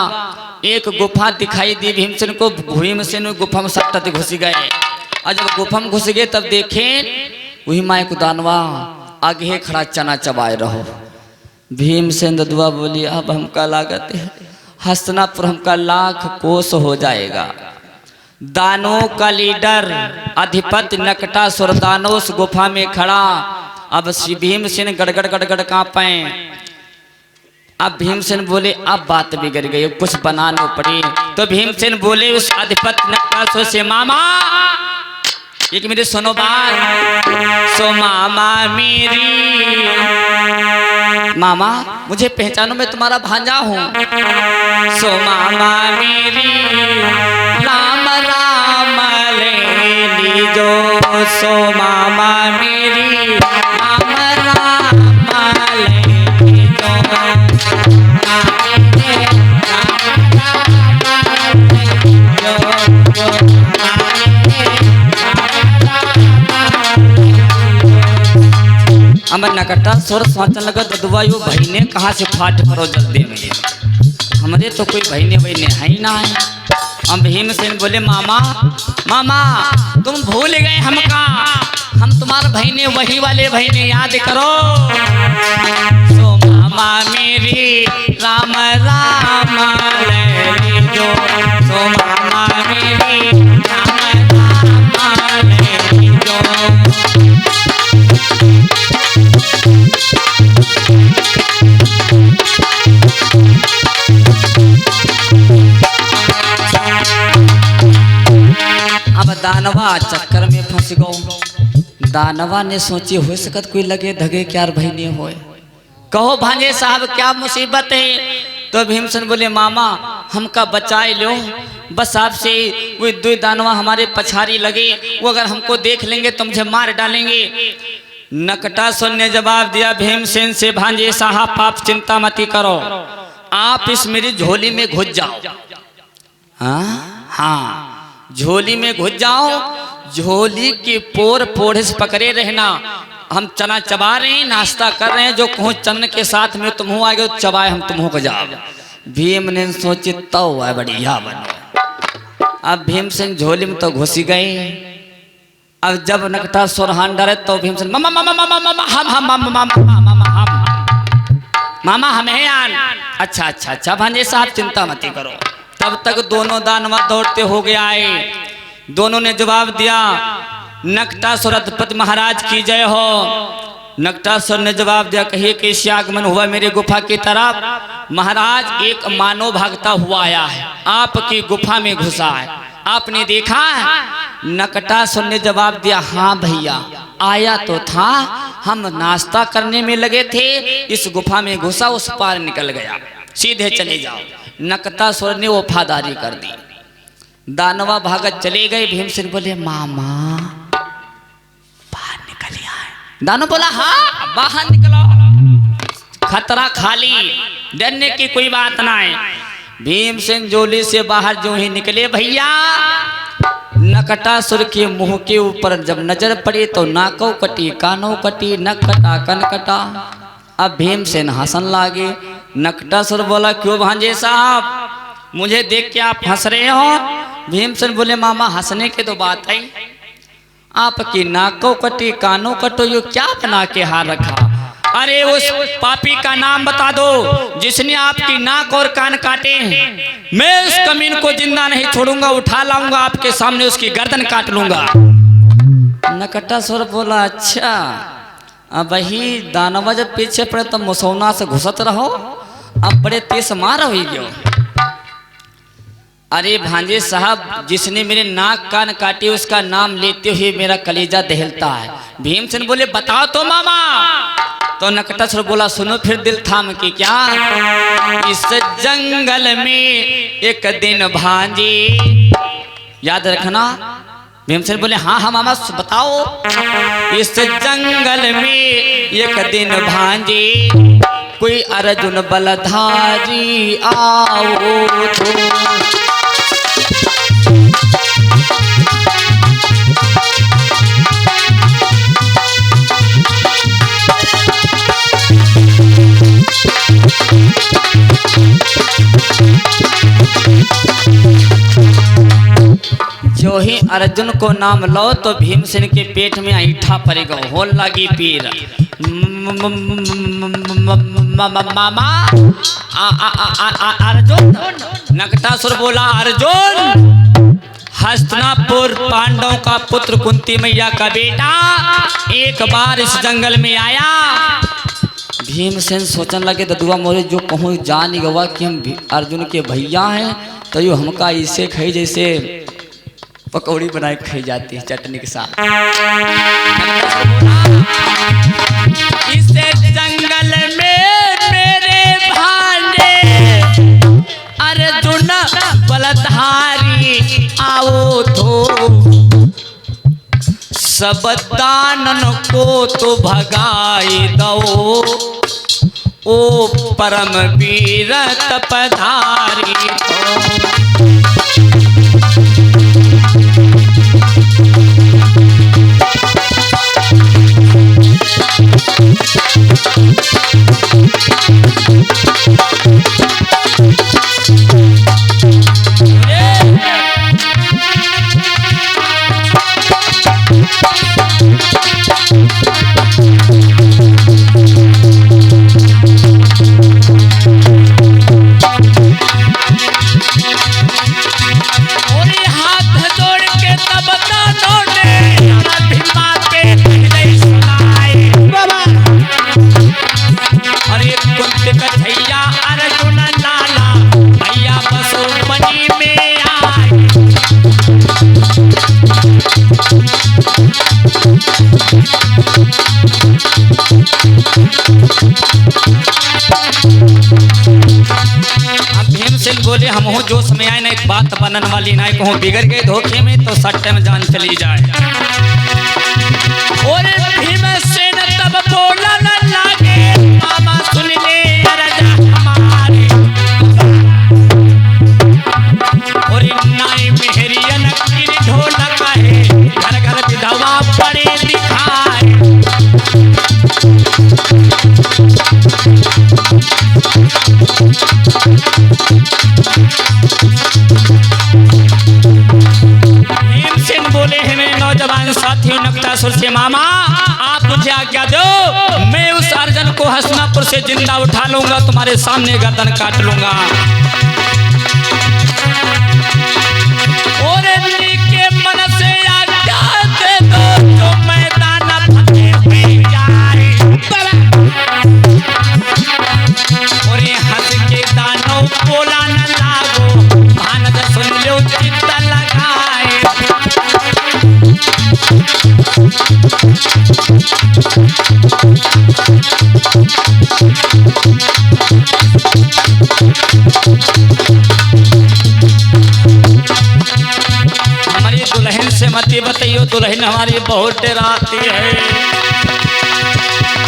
एक गुफा दिखाई दी भीमसेन को, भीमसेन गुफा में सट्ट घुस गए। और जब गुफा में घुस गए तब देखे वही माए को दानवा आगे है खड़ा चना चबाए रहो। भीमसेन ददुआ बोली अब हमका लागत है हस्तिनापुर हमका लाख कोस हो जाएगा। दानों का लीडर अधिपति नकटासुर दानव उस गुफा में खड़ा। अब श्री भीमसेन गड़गड़ गड़गड़ कांपे। अब भीमसेन बोले अब बात बिगड़ गई, कुछ बनाना पड़ी। तो भीमसेन बोले उस अधिपति नकटासुर से मामा एक मेरी सुनो बात। सो मामा मेरी मामा मुझे पहचानो मैं तुम्हारा भांजा हूँ। सो मामा मेरी राम राम ले लीजो। सो मामा मेरी राम राम ले लीजो। अमर नकटा सुर सोचने लगा ददुआ यो भाई ने कहा से फाट करो जल्दी में। हमरे तो कोई बहने बहने है ही ना है। अब भीमसेन बोले मामा मामा तुम भूल गए हमका, हम तुम्हारे बहने वही वाले बहने याद करो। तो मामा मेरी राम राम ले जो, तो मामा मेरी राम राम ले जो। अब दानवा चक्कर में फंस गो। दानवा ने सोची हो सकत कोई लगे धगे क्या बहने होए, कहो भांजे साहब क्या मुसीबत है। तो भीमसेन बोले मामा हमका बचाए लो, बस आपसे वो दो दानवा हमारे पछाड़ी लगे, वो अगर हमको देख लेंगे तो मुझे मार डालेंगे। नकटासुर ने जवाब दिया भीमसेन से, भांजे साहब आप चिंता मत करो, आप इस मेरी झोली में घुस जाओ। हाँ झोली में घुस जाओ, झोली की पोर पोढ़ से पकड़े रहना। हम चना चबा रहे हैं, नाश्ता कर रहे हैं, जो कहूँ चन्न के साथ में तुम हो आगे चबाए हम तुम को जाओ। भीम ने सोची तो है बढ़िया बनो। अब भीमसेन झोली में तो घुस गए। अब जब नकटासुर हाथ डाले तो भीमसेन मामा मामा मामा मामा हम मामा हम हैं यार। अच्छा अच्छा अच्छा भांजे साहब चिंता मत करो। तब तक दोनों दानवा दौड़ते हो गए आए। दोनों ने जवाब दिया नकटासुर अधिपति महाराज की जय हो। नकटासुर ने जवाब दिया कहिए कैसे आगमन हुआ मेरे गुफा की तरफ। महाराज एक मानव भागता हुआ आया है, आपकी गुफा में घुसा है, आपने देखा है। नकटासुर ने जवाब दिया हाँ भैया आया तो था, हम नाश्ता करने में लगे थे, इस गुफा में घुसा उस पार निकल गया, सीधे चले जाओ। नकटासुर ने वफादारी कर दी। दानवा भागत चले गए। भीमसेन बोले मामा बाहर निकल आए। दानव बोला हाँ बाहर निकलो, खतरा खाली, डरने की कोई बात ना है। भीमसेन झोली से बाहर जो ही निकले भैया, नकटासुर के मुंह के ऊपर जब नजर पड़ी तो नाको कटी कानो कटी, नक कटा कन कटा। अब भीमसेन हंसन लागे। नकटासुर बोला क्यों भांजे साहब मुझे देख के आप हंस रहे हो। भीमसेन बोले मामा हंसने की तो बात है, आपकी नाको कटी कानो कटो यो क्या बना के हार रखा। अरे उस पापी का नाम बता दो जिसने आपकी नाक और कान काटे हैं। मैं उस कमीन को जिंदा नहीं छोड़ूंगा, उठा लाऊंगा आपके सामने उसकी गर्दन काट लूंगा। नकटासुर बोला अच्छा। अब वही दानवा जब पीछे पड़े तो मुसौना से घुसत रहो, अब बड़े तेज मार हुई क्यों। अरे भांजे साहब जिसने मेरे नाक कान काटे उसका नाम लेते हुए मेरा कलेजा दहलता है। भीमसेन बोले बताओ तो मामा। तो नकटासुर बोला सुनो फिर दिल थाम के क्या। इस जंगल में एक दिन भांजे, याद रखना। भीमसेन बोले हाँ हाँ मामा बताओ। इस जंगल में एक दिन भांजे कोई अर्जुन बलधारी आओ तो। जो ही अर्जुन को नाम लो तो भीमसेन के पेट में ऐठा पड़ेगा, हो लगी पीर। मामा अर्जुन। नकटासुर बोला अर्जुन हस्तिनापुर पांडवों का पुत्र, कुंती मैया का बेटा, एक बार इस जंगल में आया। भीमसेन सोचने लगे ददुआ मोरे जो कहूँ जान नहीं गवा कि हम अर्जुन के भैया हैं, तो यो हमका इसे खाई जैसे पकौड़ी बनाए खाई जाती है चटनी के साथ। इस जंगल में मेरे भांजे अर्जुन बलधारी आओ तो। सब दानन को तो भगाई दो, ओ परम वीर तपधारी तो। हम हो जोश में आए ना, एक बात बनन वाली ना कहूँ बिगड़ गए धोखे में तो सट्टे में जान चली जाए। और भीमसेन तब बोला न लागे, मामा सुन ले अरजा हमारे, और नाई मेहरियन की ढोलक है, घर घर विधवा पड़े दिखाए। भीमसेन बोले हैं मेरे नौजवान साथियों नक्तासुर से, मामा आप मुझे आज्ञा दो, मैं उस अर्जुन को हस्तिनापुर से जिंदा उठा लूंगा, तुम्हारे सामने गर्दन काट लूंगा। और के मन से आज्ञा दे दो, जो मैदान फतेह हो जाए। और हंस के दानव बोला न लागो, भानद सुन लो चित्त लगाए। हमारी दुल्हन से मत बताइयो, दुल्हन हमारी बहुत डराती है।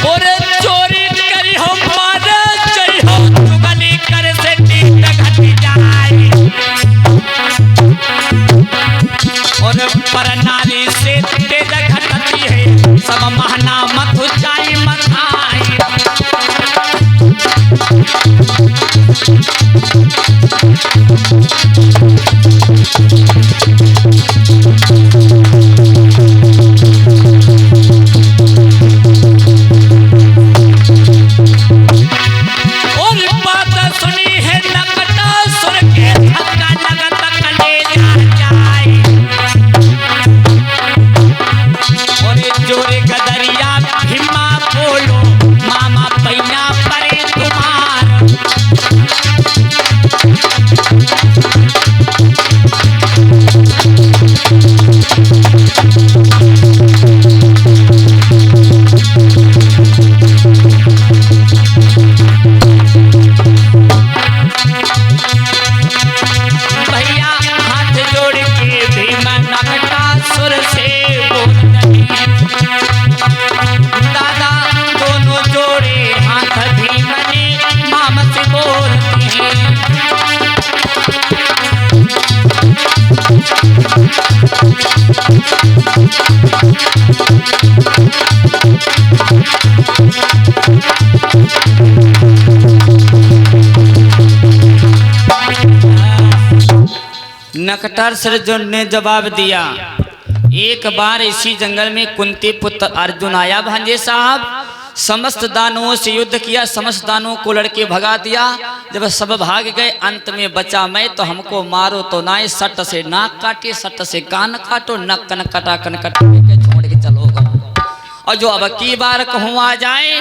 और चोरी करी हो मार चली हो, चुगली कर से टीट घट जाए। और पर नारी से तेज घटती है, सब महना मत ऊंचाई मत आए। नकटासुर ने जवाब दिया, एक बार इसी जंगल में कुंती पुत्र अर्जुन आया भांजे साहब, समस्त दानवों से युद्ध किया, समस्त दानवों को लड़के भगा दिया। जब सब भाग गए अंत में बचा मैं, तो हमको मारो तो नाए, सट से नाक काटे, सट से कान काटो, नक कन कटा कन कटा के छोड़ के चलो। और जो अब की बार कहूँ आ जाए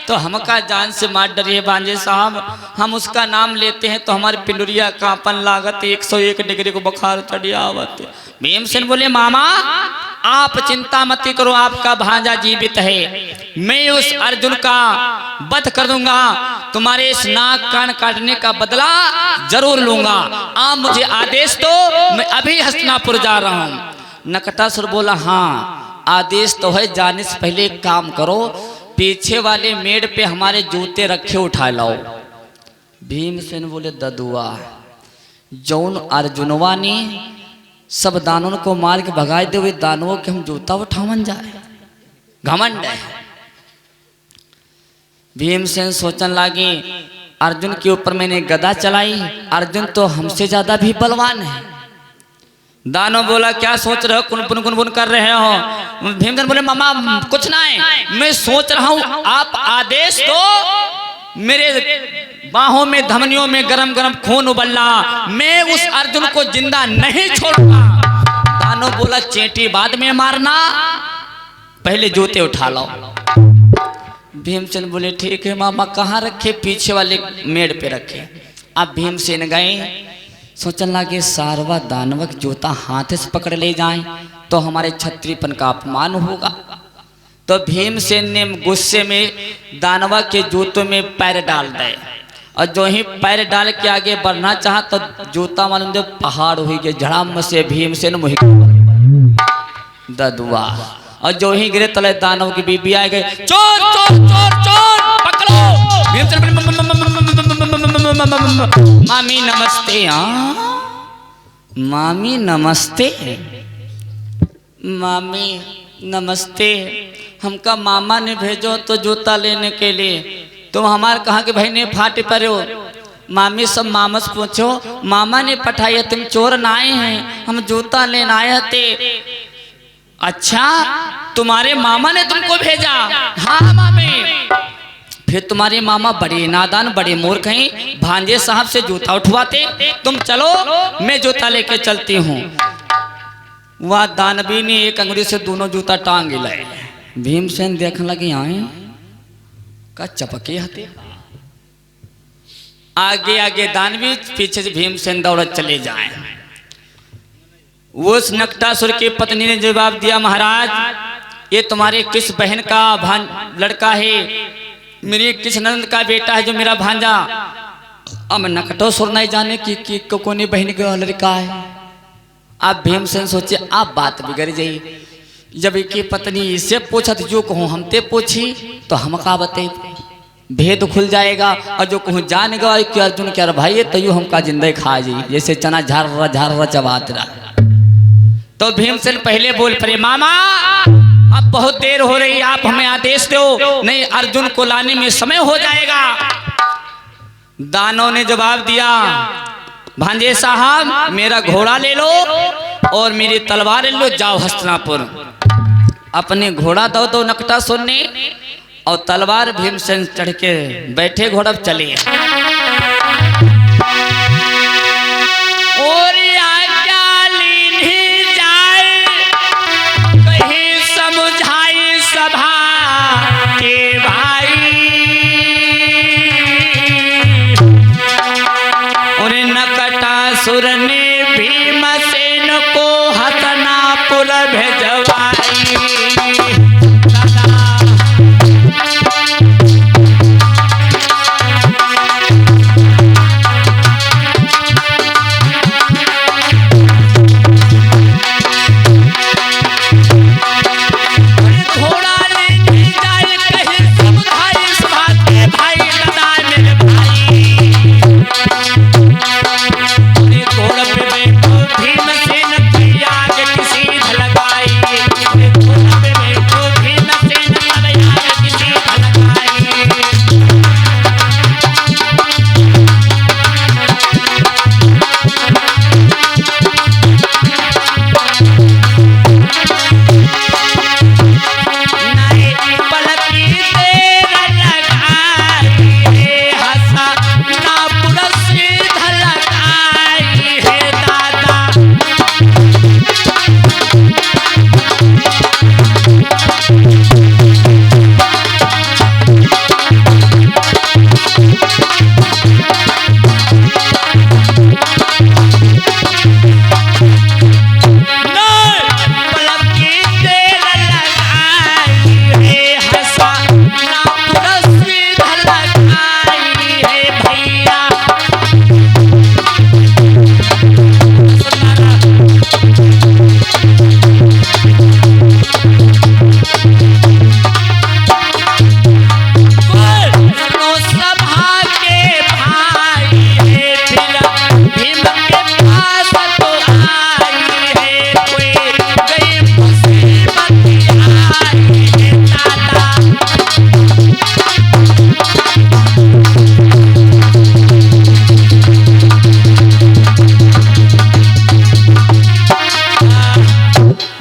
तो हमका जान से मार डरिए भांजे साहब, हम उसका नाम लेते हैं तो हमारे पिंडुरिया कांपन लागत, 101 डिग्री को बुखार चढ़ी आवत। भीमसेन बोले, मामा आप चिंता मत करो, आपका भांजा जीवित है, मैं उस अर्जुन का वध कर दूंगा, तुम्हारे इस नाक कान काटने का बदला जरूर लूंगा। आप मुझे आदेश दो, मैं अभी हस्तिनापुर जा रहा हूँ। नकटासुर बोला, हाँ आदेश तो है, जाने से पहले एक काम करो, पीछे वाले मेड़ पे हमारे जूते रखे उठा लाओ। भीमसेन बोले, ददुआ जौन अर्जुनवा ने सब दानवों को मार के भगाए दे, हुए दानवों के हम जूता उठावन जाए, घमंड है। भीमसेन सोचने लगे, अर्जुन के ऊपर मैंने गदा चलाई, अर्जुन तो हमसे ज्यादा भी बलवान है। दानव बोला, क्या सोच रहे हो, कुन कुन कुन कर रहे हो? भीमसेन बोले, मामा कुछ ना है, मैं सोच रहा हूं आप आदेश दो, मेरे बाहों में धमनियों में गरम गरम खून उबल रहा, मैं उस अर्जुन को जिंदा नहीं छोड़ूंगा। दानव बोला, चेंटी बाद में मारना, पहले जूते उठा लो। भीमसेन बोले, ठीक है मामा, कहाँ रखे? पीछे वाले मेड़ पे रखे। अब भीमसेन गए, सोचने लगे सारवा दानवक जूता हाथ से पकड़ ले जाएं तो हमारे क्षत्रियपन का अपमान होगा। तो भीमसेन ने गुस्से में दानवा के जूतों में पैर डाल दिए और जो ही पैर डाल के आगे बढ़ना चाहा तो जूता मालूम जो पहाड़ हुई गए झड़ाम से भीम से न ददुआ। और जो ही गिरे तले दानव की बीबी आ गई, चोर चोर चोर चोर पकड़ो। मामी नमस्ते। मामी नमस्ते। मामी नमस्ते, हमका मामा ने भेजो तो जूता लेने के लिए, तुम हमारे कहा कि भाई ने फाटे पर हो। मामी सब मामस पूछो, मामा ने पठाया, तुम चोर ना आए हैं, हम जूता लेने आए थे। अच्छा तुम्हारे मामा ने तुमको भेजा? हाँ मामी। फिर तुम्हारे मामा बड़े नादान बड़े मूर्ख हैं, भांजे साहब से जूता उठवाते। तुम चलो मैं जूता लेके चलती हूँ। वह दानवी ने एक अंगुली से दोनों जूता टांग लाए। भीमसेन देखने लगे आए का चपके हते। आगे आगे दानवी, पीछे से भीमसेन दौड़त चले जाए। उस नकटासुर की पत्नी ने जवाब दिया, महाराज ये तुम्हारे किस बहन का लड़का है? मेरी किस नंद का बेटा है जो मेरा भांजा? अब नकटासुर नहीं जाने कि कौन बहन का लड़का है। आप भीमसेन सोचे आप बात बिगड़ गई। जब की पत्नी इससे पूछा तो जो कहूँ हमते पूछी तो हम का बते भेद खुल जाएगा। और जो कहूँ जान गवा कि अर्जुन क्या भाई है तो हमका जिंदगी खा जी, जैसे चना झार चबात रहा। तो भीमसेन पहले बोल पड़े, मामा अब बहुत देर हो रही, आप हमें आदेश दो, नहीं अर्जुन को लाने में समय हो जाएगा। दानव ने जवाब दिया, भांजे साहब मेरा घोड़ा ले लो और मेरी तलवार ले लो, जाओ हस्तिनापुर। अपने घोड़ा दो नकटासुर ने और तलवार भीमसेन चढ़ के बैठे घोड़ा चले। और आज्ञा लीनी जाए कहीं समझाई सभा के भाई। और नकटासुर ने भीमसेन को हस्तिनापुर भेजवाई।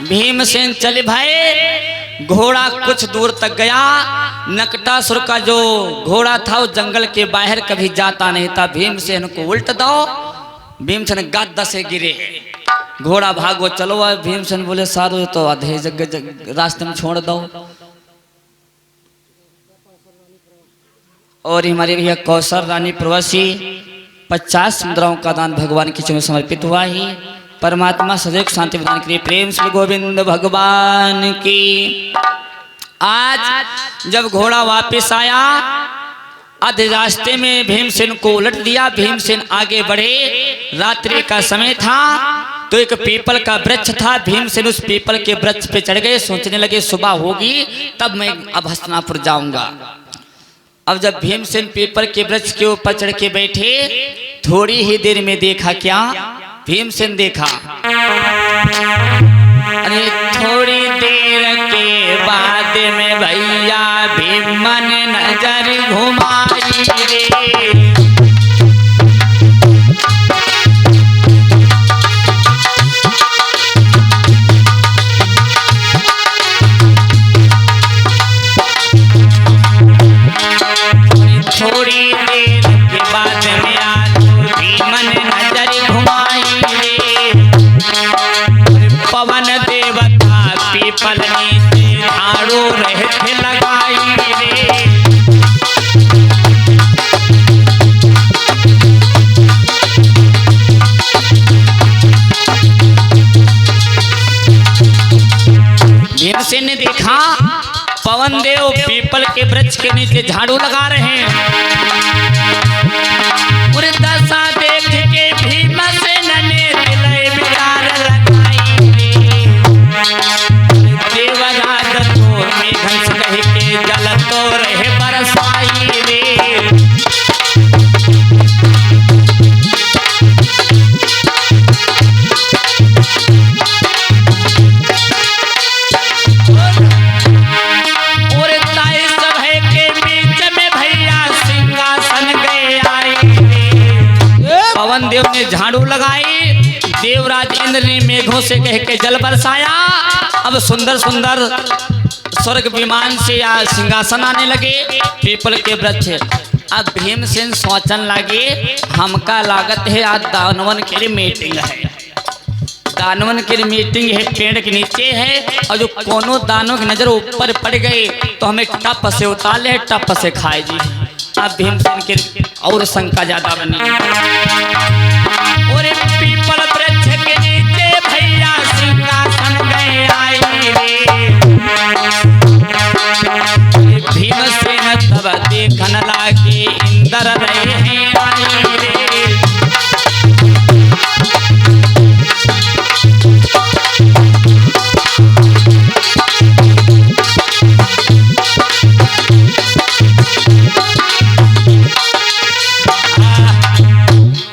भीमसेन चले भाई। घोड़ा कुछ दूर तक गया। नकटासुर का जो घोड़ा था वो जंगल के बाहर कभी जाता नहीं था। भीमसेन को उल्ट दो, भीमसेन गद्दा से गिरे। घोड़ा भागो चलो। भीमसेन बोले सारो तो आधे जगह रास्ते में छोड़ दो। और हमारे भैया कौशल रानी प्रवासी 50 मुद्राओं का दान भगवान की चरण समर्पित हुआ ही। परमात्मा सदैव शांति प्रदान करिए। प्रेम श्री गोविंद भगवान की। आज जब घोड़ा वापस आया आधे रास्ते में भीमसेन को उलट दिया। भीमसेन आगे बढ़े, रात्रि का समय था तो एक पीपल का वृक्ष था। भीमसेन उस पीपल के वृक्ष पे चढ़ गए, सोचने लगे सुबह होगी तब मैं अब हस्तिनापुर जाऊंगा। अब जब भीमसेन पीपल के वृक्ष के ऊपर चढ़ के बैठे, थोड़ी ही देर में देखा क्या भीमसेन देखा, अरे थोड़ी देर के बाद में भैया भीमन नजर घुमाई रे। थोड़ी देर के बाद में आज भीमन नजर घुमाई रे। पवन देवता पीपल नीचे झाड़ू रहते लगाई रे। भीमसेन ने देखा पवन देव पीपल के वृक्ष के नीचे झाड़ू लगा रहे हैं। और दशा देख के भीमसेन ने दिल बिगाड़ लगाई रे। देवराज तो मेघन से कह के जल तो रहे बरसाई रे। पवन देव ने झाड़ू लगाई, देवराज इंद्र ने मेघों से कह के जल बरसाया। अब सुंदर सुंदर स्वर्ग विमान से या सिंहासन आने लगे पीपल के वृक्ष। अब भीमसेन सोचने लगे हमका लागत है आज दानवन के लिए मीटिंग है। दानवन की मीटिंग है, पेड़ के नीचे है, और जो कोनो दानों की नजर ऊपर पड़ गई तो हमें टप से उतार ले, टप से खाए जी। अब भीमसेन के और शंका ज्यादा बनी। और पीपल वृक्ष के नीचे भैया सिंहासन गए आई रे। भीमसेन तब देखन लागे इंद्र रहे हैं आई रे।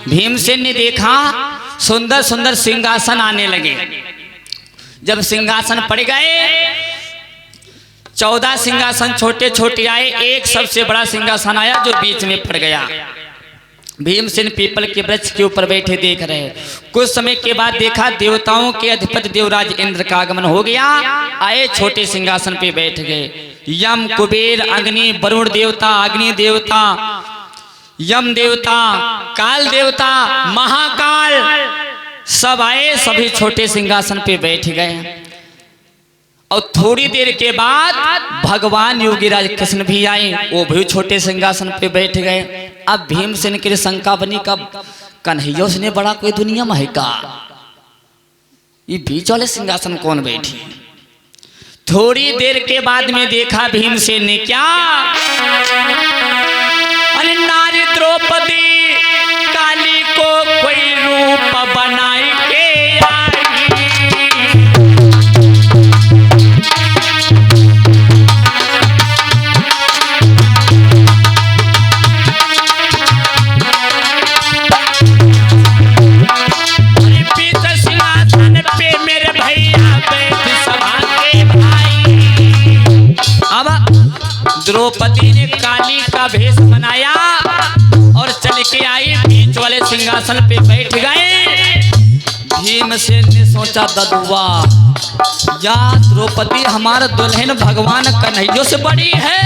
भीमसेन ने देखा सुंदर सुंदर सिंहासन आने लगे। जब सिंहासन पड़ गए 14 सिंहासन छोटे छोटे आए, एक सबसे बड़ा सिंहासन आया जो बीच में पड़ गया। भीमसेन पीपल के वृक्ष के ऊपर बैठे देख रहे। कुछ समय के बाद देखा देवताओं के अधिपति देवराज इंद्र का आगमन हो गया। आए छोटे सिंहासन पे बैठ गए। यम कुबेर अग्नि वरुण देवता, अग्नि देवता, यम देवता, काल देवता, महाकाल सब आए, सभी छोटे सिंहासन पे बैठ गए। और थोड़ी देर के बाद भगवान योगीराज कृष्ण भी आए, वो भी छोटे सिंहासन पे बैठ गए। अब भीमसेन के लिए शंका बनी कब कन्हैया ने बड़ा कोई दुनिया में है का, ये बीच वाले सिंहासन कौन बैठी। थोड़ी देर के बाद में देखा भीमसेन ने क्या, अरे नारी द्रौपदी काली को कोई रूप बनाई के आई। पीछे सिंहासन पे मेरे भैया बैठ सभा के भाई। अब द्रौपदी ने काली का भेष बनाया और चल के आई, बीच वाले सिंहासन पे बैठ गए। भीमसेन ने सोचा ददुआ या द्रौपदी हमारा दुल्हन भगवान कन्हैया से बड़ी है,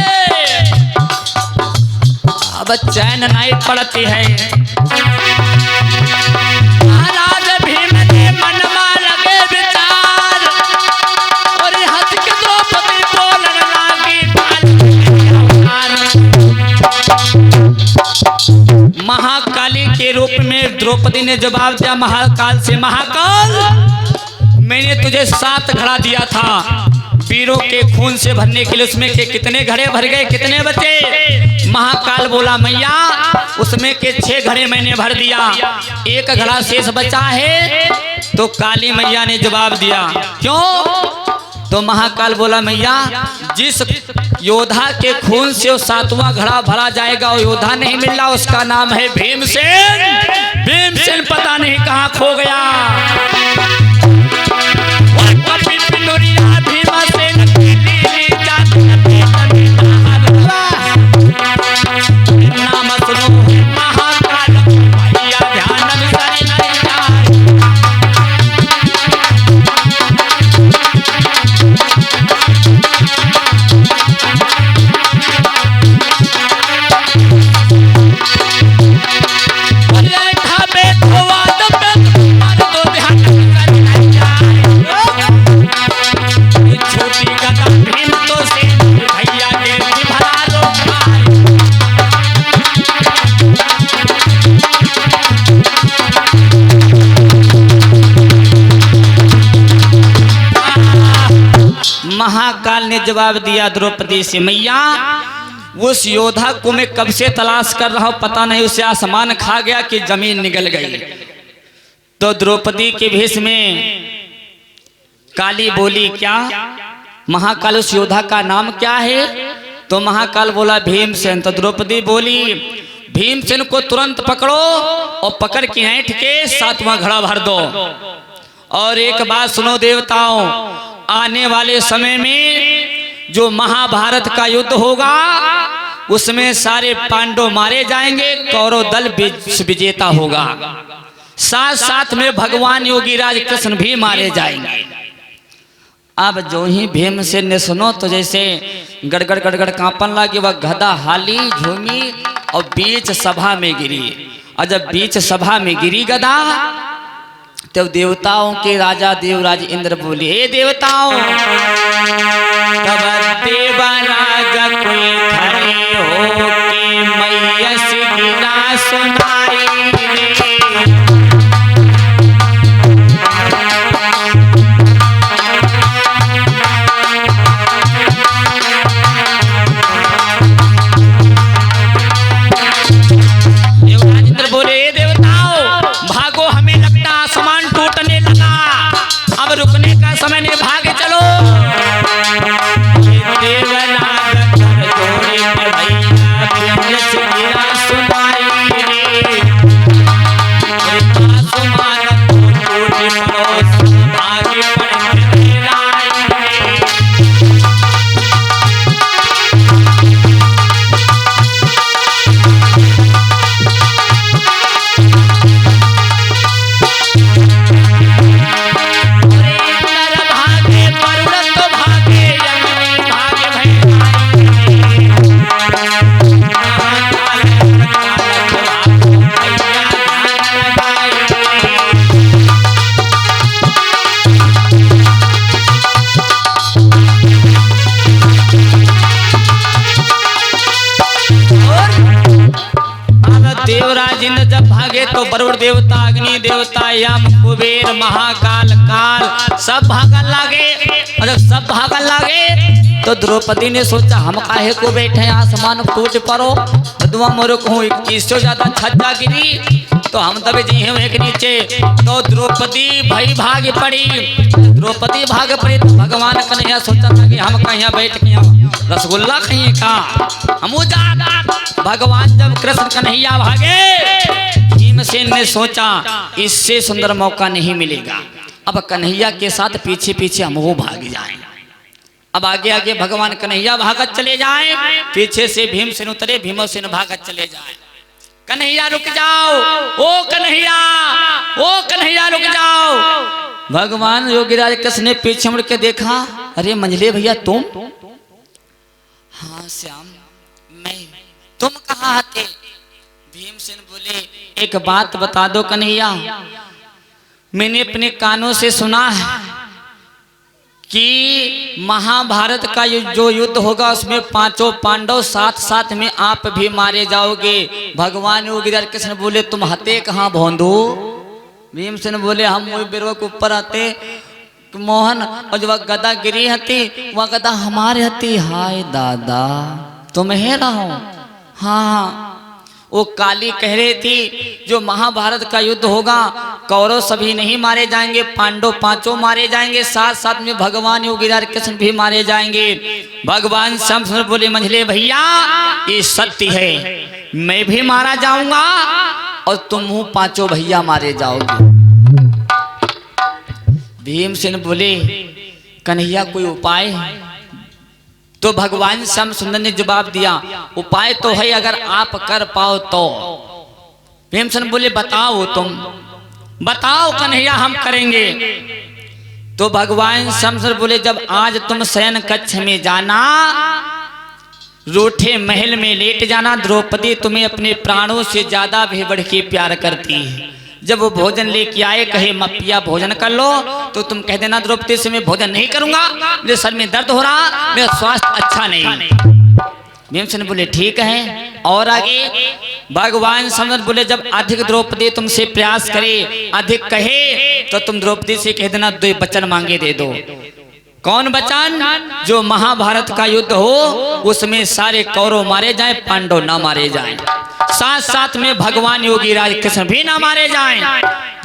अब चैन नहीं पड़ती है। महाराज भीम ने मनमा लगे विचार और हंस के द्रौपदी बोलने लगी। महाकाली के रूप में द्रौपदी ने जवाब दिया महाकाल से, महाकाल मैंने तुझे 7 घड़ा दिया था, वीरों के खून से भरने के लिए उसमें के कितने घड़े भर गए, कितने बचे? महाकाल बोला मैया उसमें के 6 घड़े मैंने भर दिया, 1 घड़ा शेष बचा है। तो काली मैया ने जवाब दिया क्यों? तो महाकाल बोला मैया जिस योद्धा के खून से 7वां घड़ा भरा जाएगा वो योद्धा नहीं मिल रहा, उसका नाम है भीमसेन। भीमसेन पता नहीं कहाँ खो गया। नाम सुनो महाकाल भैया ध्यान महाकाल ने जवाब दिया द्रौपदी से मैया उस योद्धा को मैं कब से तलाश कर रहा हूं, पता नहीं उसे आसमान खा गया कि जमीन निगल गई। तो द्रौपदी के भेष में काली बोली क्या? महाकाल उस योद्धा का नाम क्या है? तो महाकाल बोला भीमसेन। तो द्रौपदी बोली भीमसेन को तुरंत पकड़ो और पकड़ के ऐंठ के 7वां घड़ा भर दो। और एक बात सुनो देवताओं, आने वाले समय में जो महाभारत का युद्ध होगा उसमें सारे पांडव मारे जाएंगे, कौरव दल विजेता होगा। साथ साथ में भगवान योगीराज कृष्ण भी मारे जाएंगे। अब जो ही भीमसेन ने सुनो तो जैसे गड़गड़ गड़गड़ कांपन लगी, वह गधा हाली झूमी और बीच सभा में गिरी। और जब बीच सभा में गिरी गधा तब देवताओं के राजा देवराज इंद्र बोले हे देवताओं तब देवराज कोई खड़े हो के मैया से गिरा सुनाई देवराज इंद्र बोले हे देवताओं भागो, हमें लगता आसमान टूटने लगा, अब रुकने का समय नहीं, भागे चलो। देवराज इंद्र जब भागे तो वरुण देवता, अग्नि देवता, यम, कुबेर, महाकाल, काल सब भागन लागे। और जब सब भागन लागे तो द्रौपदी ने सोचा हम काहे को बैठे आसमान टूट पड़ो, दुआ मोर कहूँ 21 से ज्यादा छज्जा गिरी तो हम दबे जी हैं एक नीचे। तो द्रौपदी भाई भाग पड़ी, द्रौपदी भाग पड़ी तो भगवान कन्हैया सोचा था कि हम कहीं बैठ के रसगुल्ला खाइए का हम भगवान जब कृष्ण कन्हैया भागे भीमसेन ने सोचा इससे सुंदर मौका नहीं मिलेगा, अब कन्हैया के साथ पीछे पीछे हम वो भाग जाएं। अब आगे आगे भगवान कन्हैया भागत चले जाएं, पीछे से भीमसेन उतरे, भीमसेन भागत चले जाएं। कन्हैया रुक जाओ, ओ कन्हैया, ओ कन्हैया रुक जाओ। भगवान योगीराज कृष्ण ने पीछे मुड़ के देखा, अरे मंझले भैया तुम? हाँ श्याम मैं, तुम कहाँ आते? भीमसेन बोले एक बात बता दो कन्हैया, मैंने अपने कानों से सुना है कि महाभारत का जो युद्ध होगा उसमें 5 पांडव साथ साथ में आप भी मारे जाओगे। भगवान योगीराज कृष्ण बोले तुम हते कहाँ भोंदू? भीमसेन बोले हम वही बिरवा के ऊपर आते मोहन और जब गदा गिरी हती वह गदा हमारे हती। हाय दादा तुम है रहो। हाँ वो काली कह रही थी जो महाभारत का युद्ध होगा कौरव सभी नहीं मारे जाएंगे, पांडव पांचों मारे जाएंगे, साथ साथ में भगवान योगीराज कृष्ण भी मारे जाएंगे। भगवान शंकर बोले मंझले भैया ये सत्य है, मैं भी मारा जाऊंगा और तुम पांचों भैया मारे जाओगे। भीमसेन बोले कन्हैया कोई उपाय? तो भगवान श्याम सुंदर ने जवाब दिया उपाय तो है अगर आप कर पाओ तो। भीमसेन बोले बताओ तुम बताओ कन्हैया हम करेंगे। तो भगवान शंकर बोले जब आज तुम शयन कक्ष में जाना, रूठे महल में लेट जाना, द्रौपदी तुम्हें अपने प्राणों से ज्यादा भी बढ़ के प्यार करती है। जब वो भोजन लेके आए कहे मपिया भोजन कर लो तो तुम कह देना द्रौपदी से मैं भोजन नहीं करूंगा, मेरे सर में दर्द हो रहा, मेरा स्वास्थ्य अच्छा नहीं। भीमसेन बोले ठीक है। और आगे भगवान शंकर बोले जब अधिक द्रौपदी तुमसे प्रयास करे, अधिक कहे तो तुम द्रौपदी से कह देना 2 वचन मांगे दे दो। कौन वचन? जो महाभारत का युद्ध हो उसमें सारे कौरव मारे जाएं, पांडव ना मारे जाएं, साथ साथ में भगवान योगीराज कृष्ण भी ना मारे जाएं।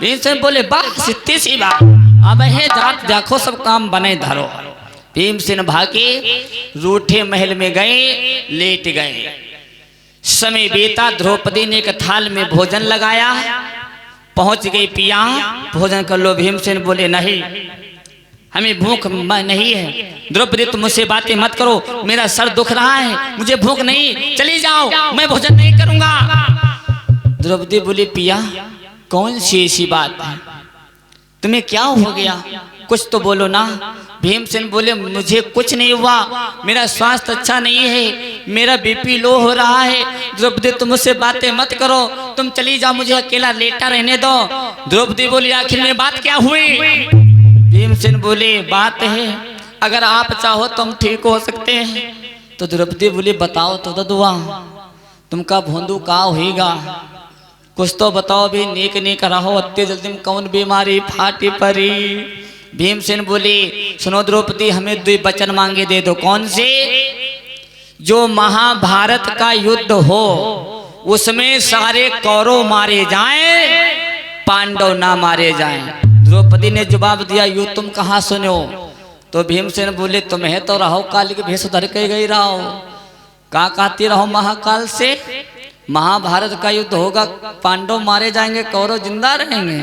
भीमसेन बोले बस इतनी सी बात, अब है जात देखो सब काम बने धरो। भीमसेन भागे रूठे महल में गए, लेट गए। समय बीता, द्रौपदी ने एक थाल में भोजन लगाया, पहुंच गई पिया भोजन कर लो। भीमसेन बोले नहीं हमें भूख नहीं है। द्रौपदी तुम मुझसे बातें मत करो, मेरा सर दुख रहा है, मुझे भूख नहीं, चली जाओ, मैं भोजन नहीं करूंगा। द्रौपदी बोली पिया कौन सी ऐसी बात है, तुम्हें क्या हो गया, कुछ तो बोलो ना। भीमसेन बोले मुझे कुछ नहीं हुआ, मेरा स्वास्थ्य अच्छा नहीं है, मेरा बीपी लो हो रहा है। द्रौपदी तुम मुझसे बातें मत करो, तुम चली जाओ, मुझे अकेला लेटा रहने दो। द्रौपदी बोली आखिर में बात क्या हुई? भीमसेन बोले बात है अगर आप चाहो तुम ठीक हो सकते हैं। तो द्रौपदी बोली बताओ तो ददुआ तुमका भोंदू का होगा, कुछ तो बताओ भी, नेक नेक रहो, अत्ते जल्दी में कौन बीमारी फाटी परी। भीमसेन बोले सुनो द्रौपदी हमें 2 वचन मांगे दे दो। कौन से? जो महाभारत का युद्ध हो उसमें सारे कौरव मारे जाएं, पांडव ना मारे जाएं। द्रौपदी ने जवाब दिया यू तुम कहाँ सुने हो? तो भीमसेन बोले तुम्हें तो रहो काल के भेष धर के गई रहो, का कहती रहो महाकाल से महाभारत का युद्ध होगा, पांडव मारे जाएंगे, कौरव जिंदा रहेंगे।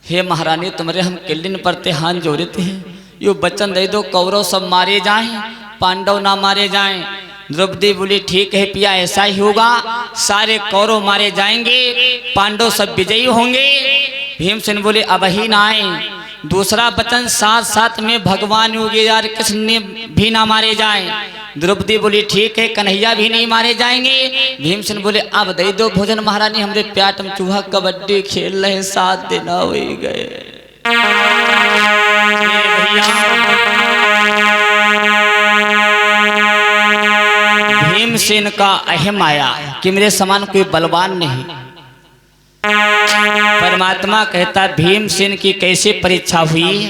हे महारानी तुम्हारे हम किल्लिन परते हाथ जोड़ते हैं, यो वचन दे दो कौरव सब मारे जाएं, पांडव ना मारे जाएं। द्रौपदी बोली ठीक है पिया ऐसा ही होगा, सारे कौरव मारे जाएंगे, पांडव सब विजयी होंगे। भीमसेन बोले अब ही ना आए, दूसरा वचन साथ साथ में भगवान योगीराज कृष्ण ने भी ना मारे जाएं। द्रौपदी बोली ठीक है कन्हैया भी नहीं मारे जाएंगे। भीमसेन बोले अब दे दो भोजन महारानी, हमरे प्याट में चूहा कबड्डी खेल रहे 7 दिन हो ही गए। भीमसेन का अहम आया कि मेरे समान कोई बलवान नहीं। परमात्मा कहता भीमसेन की कैसे परीक्षा हुई?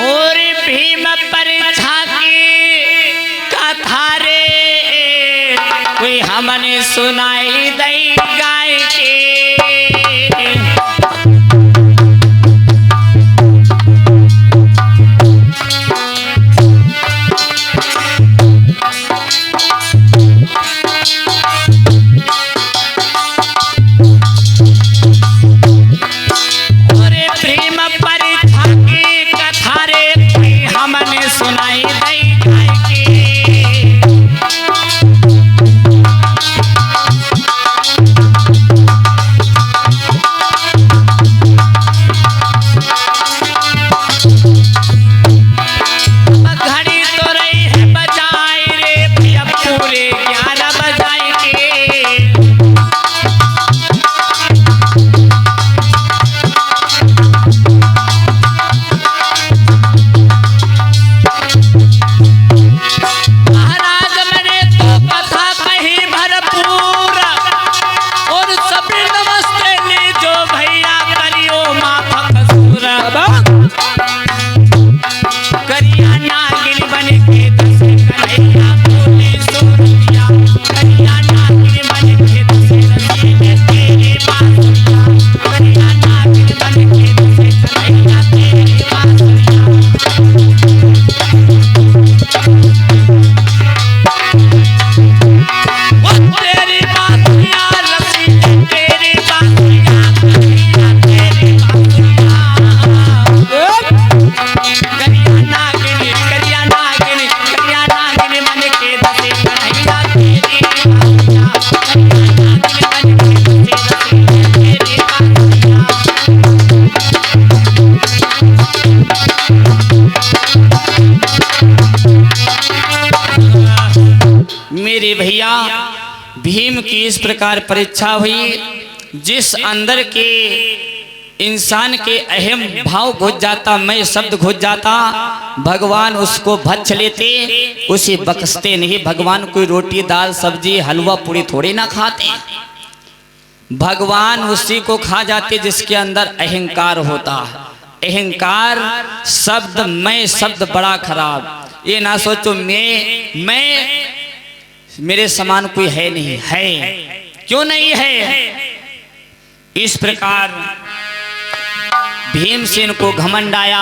और भीम परीक्षा की कथा रे कोई हमने सुनाई दई गाय के। कि इस प्रकार परीक्षा हुई, जिस अंदर के इंसान के अहम भाव घुस जाता, मैं शब्द घुस जाता, भगवान उसको भक्ष लेते, उसे बख्शते नहीं। भगवान कोई रोटी दाल सब्जी हलवा पूरी थोड़ी ना खाते, भगवान उसी को खा जाते जिसके अंदर अहंकार होता है। अहंकार शब्द, मैं शब्द बड़ा खराब। ये ना सोचो मैं मेरे समान कोई है नहीं, है क्यों नहीं है। इस प्रकार भीमसेन को घमंड आया,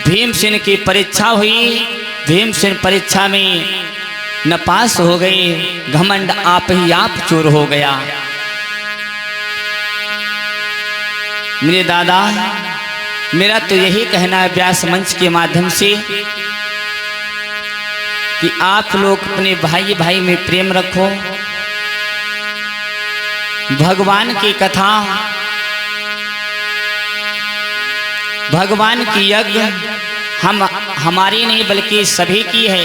भीमसेन की परीक्षा हुई, भीमसेन परीक्षा में न पास हो गए, घमंड आप ही आप चूर हो गया। मेरे दादा, मेरा तो यही कहना है व्यास मंच के माध्यम से कि आप लोग अपने भाई भाई में प्रेम रखो। भगवान की कथा, भगवान की यज्ञ हमारी नहीं बल्कि सभी की है।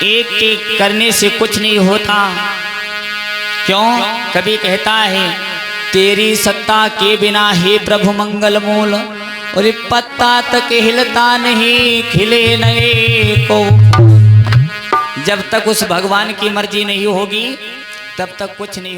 एक एक करने से कुछ नहीं होता। क्यों? कभी कहता है तेरी सत्ता के बिना हे प्रभु मंगल मूल, और पत्ता तक हिलता नहीं खिले नए को। जब तक उस भगवान की मर्जी नहीं होगी तब तक कुछ नहीं।